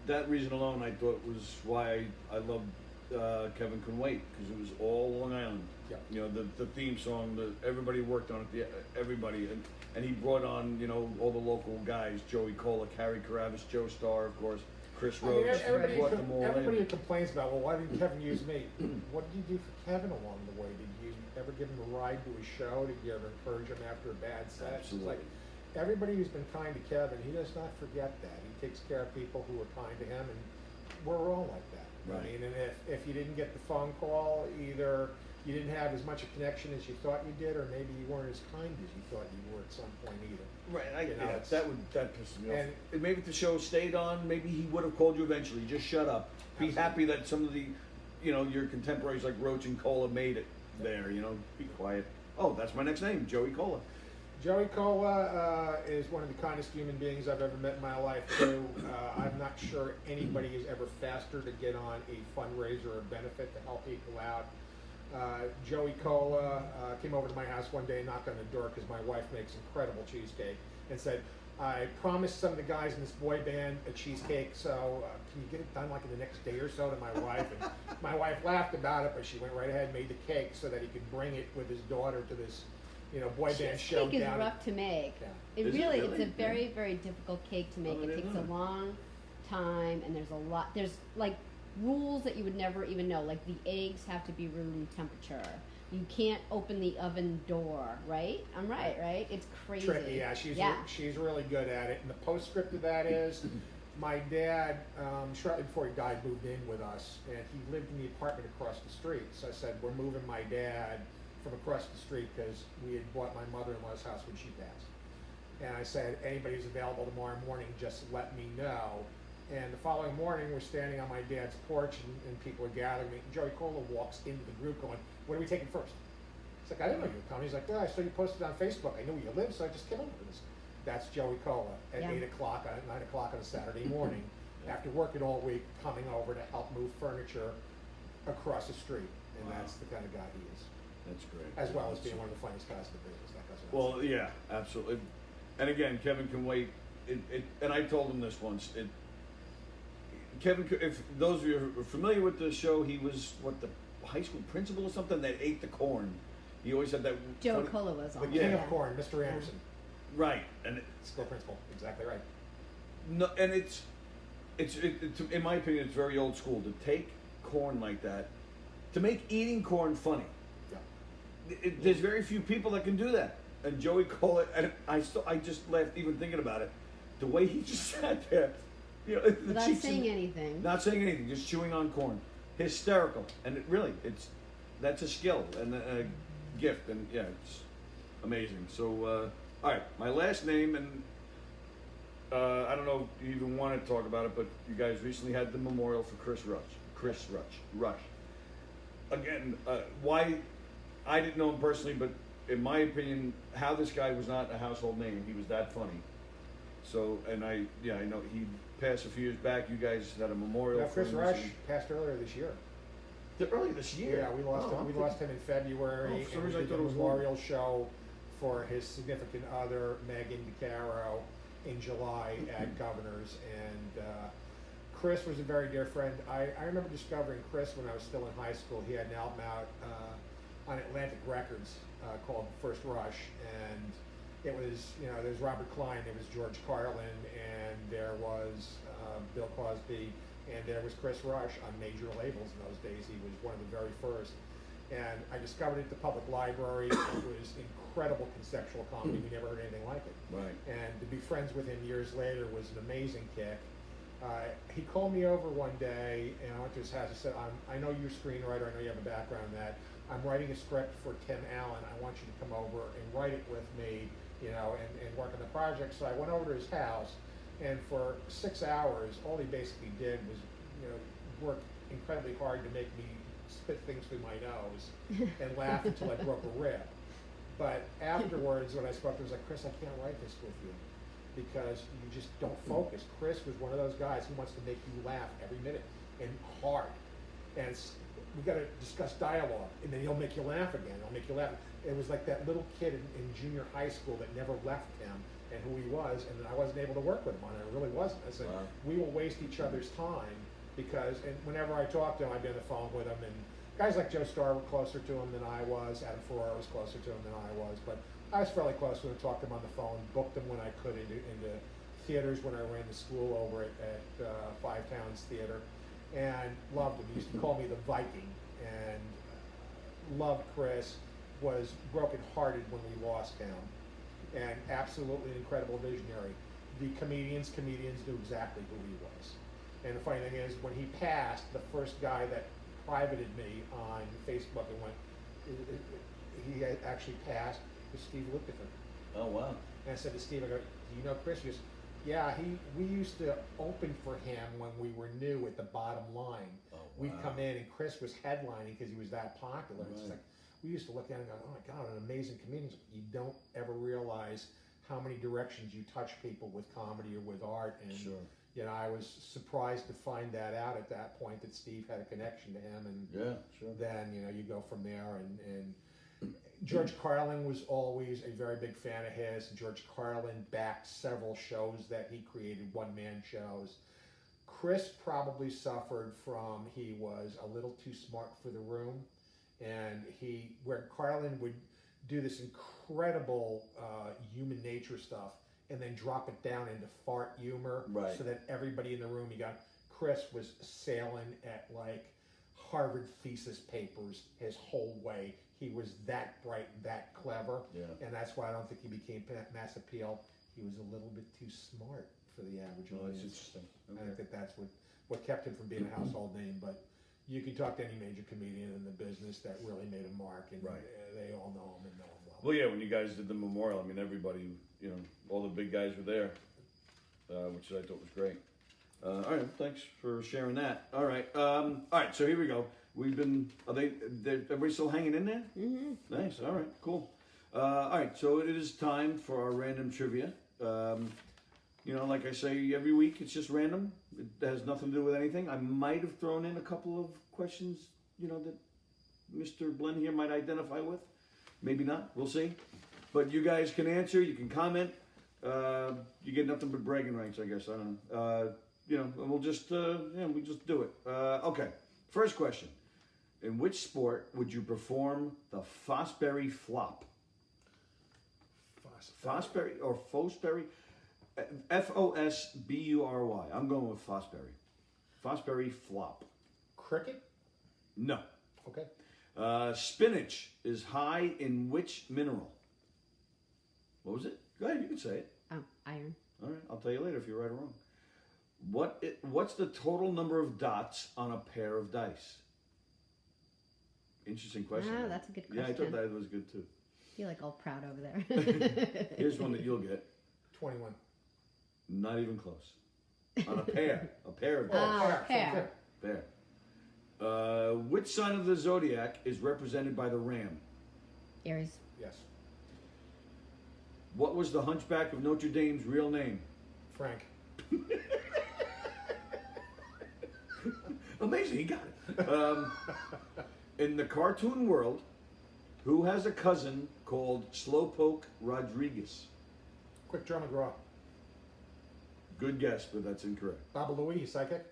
that reason alone I thought was why I loved Kevin Can Wait, because it was all Long Island. Yeah. You know, the theme song, everybody worked on it, everybody, and he brought on, you know, all the local guys, Joey Cola, Carrie Carabas, Joe Starr, of course, Chris Rhodes. Everybody who complains about, well, why didn't Kevin use me? What did you do for Kevin along the way? Did you ever give him a ride to his show? Did you ever encourage him after a bad set? Absolutely. It's like, everybody who's been kind to Kevin, he does not forget that. He takes care of people who are kind to him, and we're all like that. Right. I mean, and if you didn't get the phone call, either you didn't have as much a connection as you thought you did, or maybe you weren't as kind as you thought you were at some point either. Right, that pisses me off. And maybe if the show stayed on, maybe he would have called you eventually. Just shut up. Be Absolutely. happy that some of the, you know, your contemporaries like Roach and Cola made it there. You know, be quiet. Oh, that's my next name, Joey Cola. Joey Cola is one of the kindest human beings I've ever met in my life, too. I'm not sure anybody is ever faster to get on a fundraiser or benefit to help people out. Joey Cola came over to my house one day and knocked on the door because my wife makes incredible cheesecake, and said, "I promised some of the guys in this boy band a cheesecake, so can you get it done like in the next day or so?" to my wife. And my wife laughed about it, but she went right ahead and made the cake so that he could bring it with his daughter to this, you know, boy band show. Cheesecake is rough to make. Yeah. It's Really? a very, very difficult cake to make. Oh, I It didn't takes a know. long time, and there's like rules that you would never even know. Like the eggs have to be room temperature. You can't open the oven door, right? I'm right? It's crazy. Tricky, yeah. She's really good at it. And the postscript of that is, my dad, shortly before he died, moved in with us, and he lived in the apartment across the street. So I said, "We're moving my dad from across the street," because we had bought my mother-in-law's house when she passed. And I said, "Anybody who's available tomorrow morning, just let me know." And the following morning, we're standing on my dad's porch, and people are gathering. And Joey Cola walks into the group going, "What are we taking first?" It's like, "I didn't know you were coming." He's like, "Oh, I saw you posted on Facebook. I knew where you lived, so I just came over to this." That's Joey Cola at 9 o'clock on a Saturday morning, after working all week, coming over to help move furniture across the street. And Wow. that's the kind of guy he is. That's great. As well as being one of the funniest guys in the business. That goes without Well, yeah, absolutely. And again, Kevin Can Wait. And I told him this once. Kevin, if those of you who are familiar with the show, he was the high school principal or something that ate the corn. He always had that. Joe funny, Cola was the on. king Yeah. of corn, Mr. Anderson, right, and school principal. Exactly right. no, and it's in my opinion, it's very old school to take corn like that, to make eating corn funny. Yeah. There's very few people that can do that. and Joey called it, and I just laughed even thinking about it. The way he just sat there, you know, the Without cheeks saying anything. not saying anything, just chewing on corn, hysterical, and that's a skill and a gift, and yeah, it's amazing. So, all right, my last name, and I don't know if you even want to talk about it, but you guys recently had the memorial for Chris Rush. Again, why I didn't know him personally, but in my opinion, how this guy was not a household name. He was that funny. So, and I know he passed a few years back. You guys had a memorial. Now, for Chris him Rush recently. passed earlier this year. Early this year. Yeah, we lost him. We lost him in February. Oh, for some and reason we I did thought a it was memorial show for his significant other, Megan DeCaro, in July at Governor's. And Chris was a very dear friend. I remember discovering Chris when I was still in high school. He had an album out on Atlantic Records called First Rush, and it was, there's Robert Klein, there was George Carlin, and there was Bill Cosby, and there was Chris Rush on major labels in those days. He was one of the very first. And I discovered it at the public library. It was incredible conceptual comedy. We never heard anything like it. Right. And to be friends with him years later was an amazing kick. He called me over one day, and I went to his house. He said, I know you're a screenwriter. I know you have a background in that. I'm writing a script for Tim Allen. I want you to come over and write it with me, and work on the project. So I went over to his house, and for 6 hours, all he basically did was, work incredibly hard to make me spit things through my nose and laugh until I broke a rib. But afterwards, when I spoke to him, I was like, Chris, I can't write this with you because you just don't focus. Chris was one of those guys who wants to make you laugh every minute and hard. And we got to discuss dialogue, and then he'll make you laugh again. He'll make you laugh. It was like that little kid in junior high school that never left him and who he was, and I wasn't able to work with him on it. I really wasn't. I said, wow. We will waste each other's time because, and whenever I talked to him, I'd be on the phone with him, and guys like Joe Starr were closer to him than I was. Adam Ferrara was closer to him than I was, but I was fairly close with him. Talked to him on the phone, booked him when I could into theaters when I ran the school over at Five Towns Theater, and loved him. He used to call me the Viking, and loved Chris. Was brokenhearted when we lost him, and absolutely an incredible visionary. The comedians knew exactly who he was. And the funny thing is, when he passed, the first guy that privated me on Facebook and went, he had actually passed, was Steve Lipton. Oh, wow. And I said to Steve, I go, do you know Chris? He goes, yeah, we used to open for him when we were new at the Bottom Line. Oh, wow. We'd come in and Chris was headlining because he was that popular. Right. It's like, we used to look at him and go, oh my God, an amazing comedian. You don't ever realize how many directions you touch people with comedy or with art. And Sure. I was surprised to find that out at that point, that Steve had a connection to him. And Yeah, sure. then, you go from there. And George Carlin was always a very big fan of his. George Carlin backed several shows that he created, one-man shows. Chris probably suffered from, he was a little too smart for the room. And where Carlin would do this incredible human nature stuff and then drop it down into fart humor, right. so that everybody in the room, Chris was sailing at like Harvard thesis papers his whole way. He was that bright, that clever, Yeah. and that's why I don't think he became mass appeal. He was a little bit too smart for the average Oh, that's audience. interesting. I Okay. think that's what kept him from being a household name, but you can talk to any major comedian in the business that really made a mark, and Right. They all know him and know him well. Well, yeah, when you guys did the memorial, I mean, everybody, all the big guys were there, which I thought was great. All right, thanks for sharing that. All right, so here we go. Everybody still hanging in there? Mm-hmm. Nice, all right, cool. All right, so it is time for our random trivia. Like I say every week, it's just random. It has nothing to do with anything. I might have thrown in a couple of questions, that Mr. Blinn here might identify with. Maybe not, we'll see. But you guys can answer, you can comment. You get nothing but bragging rights, I guess, I don't know. And we'll just do it. Okay, first question. In which sport would you perform the Fosbury Flop? Fosbury or Fosbury? Fosbury. I'm going with Fosbury. Fosbury Flop. Cricket? No. Okay. Spinach is high in which mineral? What was it? Go ahead, you can say it. Oh, iron. All right, I'll tell you later if you're right or wrong. What's the total number of dots on a pair of dice? Interesting question. Ah, right? that's a good Yeah, I question. thought that was good too. I feel like all proud over there. Here's one that you'll get. 21. Not even close. On a pair of dice. Ah, pair. There. Which sign of the zodiac is represented by the ram? Aries. Yes. What was the Hunchback of Notre Dame's real name? Frank. Amazing, he got it. In the cartoon world, who has a cousin called Slowpoke Rodriguez? Quick Draw McGraw. Good guess, but that's incorrect. Baba Louie, psychic?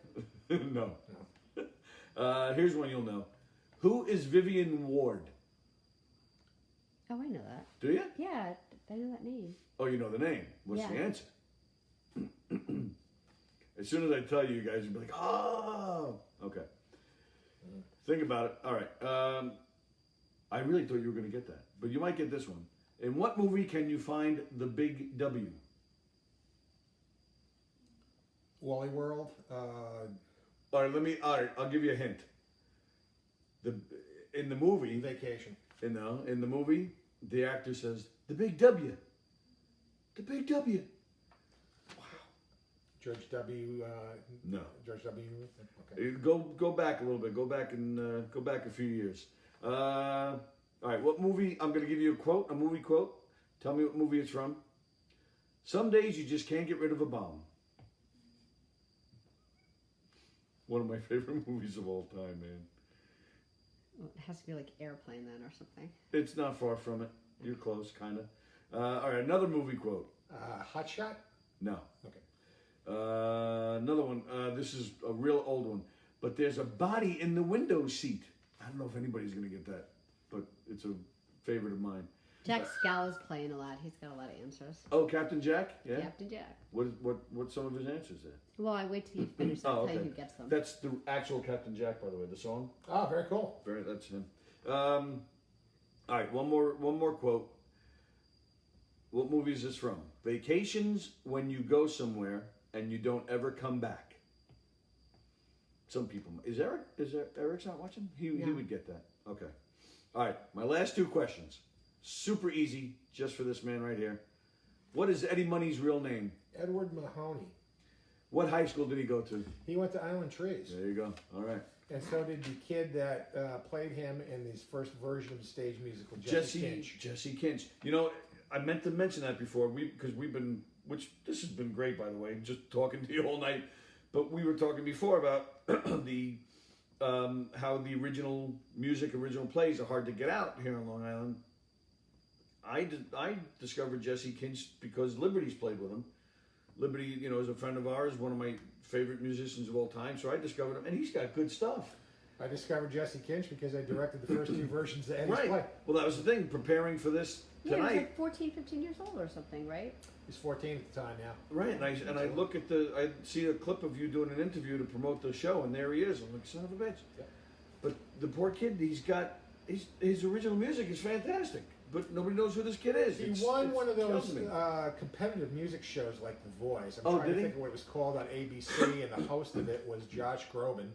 No. No. Here's one you'll know. Who is Vivian Ward? Oh, I know that. Do you? Yeah, I know that name. Oh, you know the name. What's the Yeah. answer? As soon as I tell you, you guys will be like, oh, okay. Think about it. All right. I really thought you were going to get that, but you might get this one. In what movie can you find the big W? Wally World. All right, I'll give you a hint. In the movie, Vacation. in the movie, the actor says, the big W. The big W. George W. No. George W. Okay. Go back a little bit. Go back a few years. All right, what movie? I'm going to give you a movie quote. Tell me what movie it's from. Some days you just can't get rid of a bomb. One of my favorite movies of all time, man. Well, it has to be like Airplane then or something. It's not far from it. You're close, kind of. All right, another movie quote. Hot Shot? No. Okay. Another one. This is a real old one. But there's a body in the window seat. I don't know if anybody's going to get that, but it's a favorite of mine. Jack Scala's playing a lot. He's got a lot of answers. Oh, Captain Jack? Yeah. Captain Jack. What's some of his answers there? Well, I wait till you finish. I'll tell you who gets them. That's the actual Captain Jack, by the way. The song. Oh, very cool. That's him. All right, one more quote. What movie is this from? Vacations when you go somewhere and you don't ever come back. Some people. Is Eric's not watching? He would get that. Okay. All right, my last two questions. Super easy, just for this man right here. What is Eddie Money's real name? Edward Mahoney. What high school did he go to? He went to Island Trees. There you go. All right. And so did the kid that played him in his first version of the stage musical, Jesse Kinch. Jesse Kinch. You know, I meant to mention that before, because we've been, which this has been great, by the way, just talking to you all night. But we were talking before about the how the original plays are hard to get out here on Long Island. I discovered Jesse Kinch because Liberty's played with him. Liberty, you know, is a friend of ours, one of my favorite musicians of all time. So I discovered him, and he's got good stuff. I discovered Jesse Kinch because I directed the first two versions of Eddie's play. Well, that was the thing, preparing for this Yeah, he was tonight. like 14, 15 years old or something, right? He's 14 at the time, yeah. Right, and I look at I see a clip of you doing an interview to promote the show, and there he is. I'm like, son of a bitch. Yeah. But the poor kid, his original music is fantastic, but nobody knows who this kid is. He won one of those kills me. competitive music shows like The Voice. I'm Oh, trying did to he? think of what it was called on ABC, and the host of it was Josh Groban.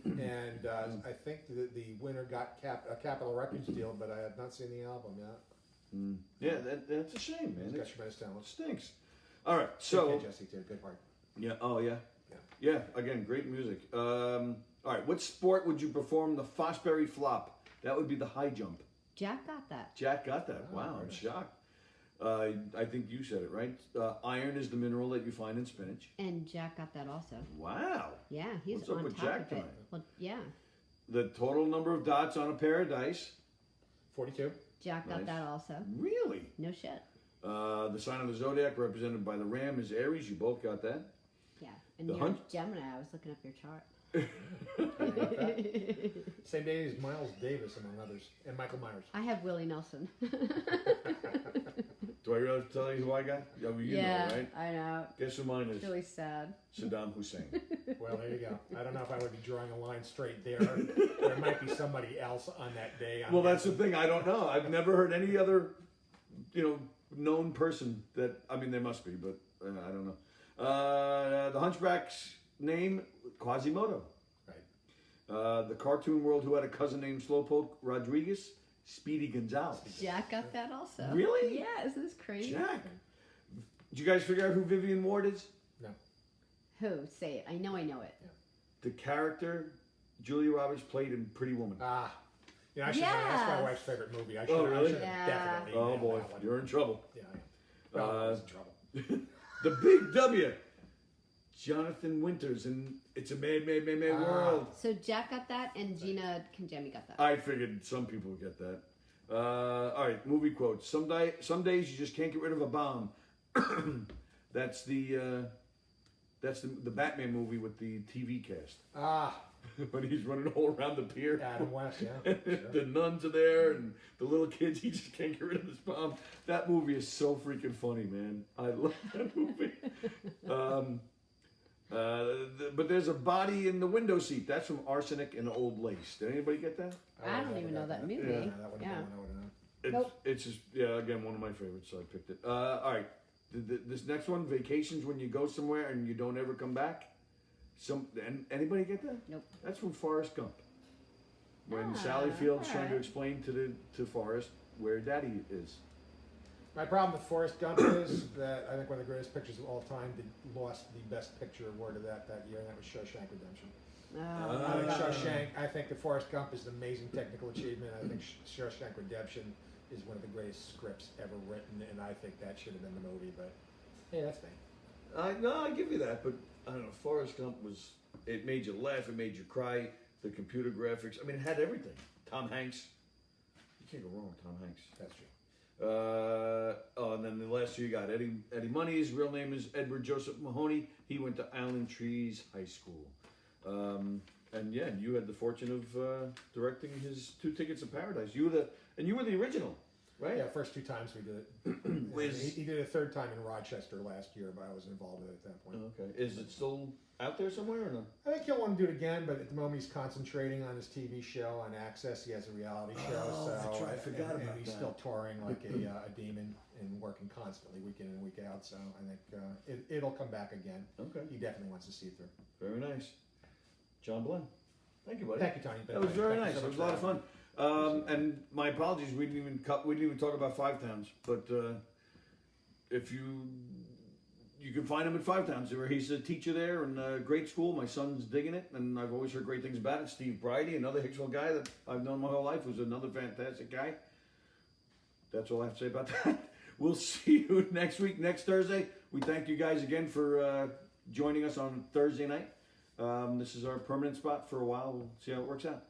And I think the winner got a Capitol Records deal, but I have not seen the album yet. Yeah, that's a shame, man. He's got It tremendous talent. stinks. All right, Good so kid, Jesse too. Good heart. yeah, oh yeah, Yeah. yeah. Again, great music. All right, what sport would you perform the Fosbury flop? That would be the high jump. Jack got that. Jack got that. Oh, Wow, very I'm nice. shocked. I think you said it right. Iron is the mineral that you find in spinach. And Jack got that also. Wow. Yeah, he's What's up on with top Jack of it. tonight? Well, yeah. The total number of dots on a pair of dice. 42. Jack got Nice. that also. Really? No shit. The sign of the zodiac represented by the ram is Aries. You both got that. Yeah. And The you're hunt- Gemini. I was looking up your chart. Same day as Miles Davis, among others, and Michael Myers. I have Willie Nelson. Do I really have to tell you who I got? Yeah, well, you yeah, know, right? I know. Guess who mine is? It's really sad. Saddam Hussein. Well, there you go. I don't know if I would be drawing a line straight there. There might be somebody else on that day. Well, that's the thing. I don't know. I've never heard any other, known person that, I mean, there must be, but I don't know. The Hunchback's name, Quasimodo. Right. The cartoon world who had a cousin named Slowpoke Rodriguez, Speedy Gonzalez. Jack got that also. Really? Yeah, isn't this crazy? Jack. Did you guys figure out who Vivian Ward is? No. Who? Say it. I know it. The character Julia Roberts played in Pretty Woman. Ah. You know, I should know. That's my Yes. wife's favorite movie. I Oh, should really? have Yeah. definitely Oh nailed boy, that one. you're in trouble. Yeah, I am. Well, I was in trouble. The Big W. Jonathan Winters in It's a Mad World. So Jack got that, and Gina Kanjemi got that. I figured some people would get that. All right, movie quotes. Some days you just can't get rid of a bomb. That's the Batman movie with the TV cast. Ah. When he's running all around the pier. Adam West, yeah. Sure. The nuns are there and the little kids, he just can't get rid of this bomb. That movie is so freaking funny, man. I love that movie. But there's a body in the window seat. That's from Arsenic and Old Lace. Did anybody get that? I don't even know that movie. Yeah. Yeah, that would have been one I would have known. Nope. It's just, yeah, again, one of my favorites, so I picked it. All right. This next one, vacations when you go somewhere and you don't ever come back. Anybody get that? Nope. That's from Forrest Gump. When Ah, Sally Field's trying to alright. explain to Forrest where Daddy is. My problem with Forrest Gump is that I think one of the greatest pictures of all time lost the Best Picture award of that year, and that was Shawshank Redemption. I think the Forrest Gump is an amazing technical achievement. I think Shawshank Redemption is one of the greatest scripts ever written, and I think that should have been the movie. But hey, that's me. No, I give you that, but I don't know. Forrest Gump it made you laugh, it made you cry. The computer graphics, I mean, it had everything. Tom Hanks, you can't go wrong with Tom Hanks. That's true. And then the last two you got Eddie Money. His real name is Edward Joseph Mahoney. He went to Allen Trees High School. And yeah, you had the fortune of directing his 2 Tickets to Paradise. You were the original, right? Yeah, first 2 times we did it. He did a 3rd time in Rochester last year, but I was involved with it at that point. Okay. Is it still out there somewhere or no? I think he'll want to do it again, but at the moment he's concentrating on his TV show on Access. He has a reality show, Oh, that's right. I forgot and about he's that. still touring like a demon and working constantly week in and week out. So I think it'll come back again. Okay. He definitely wants to see it through. Very nice. John Blenn. Thank you, buddy. Thank you, Tony. That was very Thank you nice. so It was a much lot of for fun. And my apologies, we didn't even talk about Five Towns, but if you can find him at Five Towns, where he's a teacher there and great school. My son's digging it, and I've always heard great things about it. Steve Bridie, another Hicksville guy that I've known my whole life, who's another fantastic guy. That's all I have to say about that. We'll see you next week, next Thursday. We thank you guys again for joining us on Thursday night. This is our permanent spot for a while. We'll see how it works out.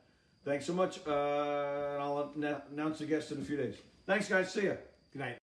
Thanks so much. I'll announce the guest in a few days. Thanks, guys. See ya. Good night.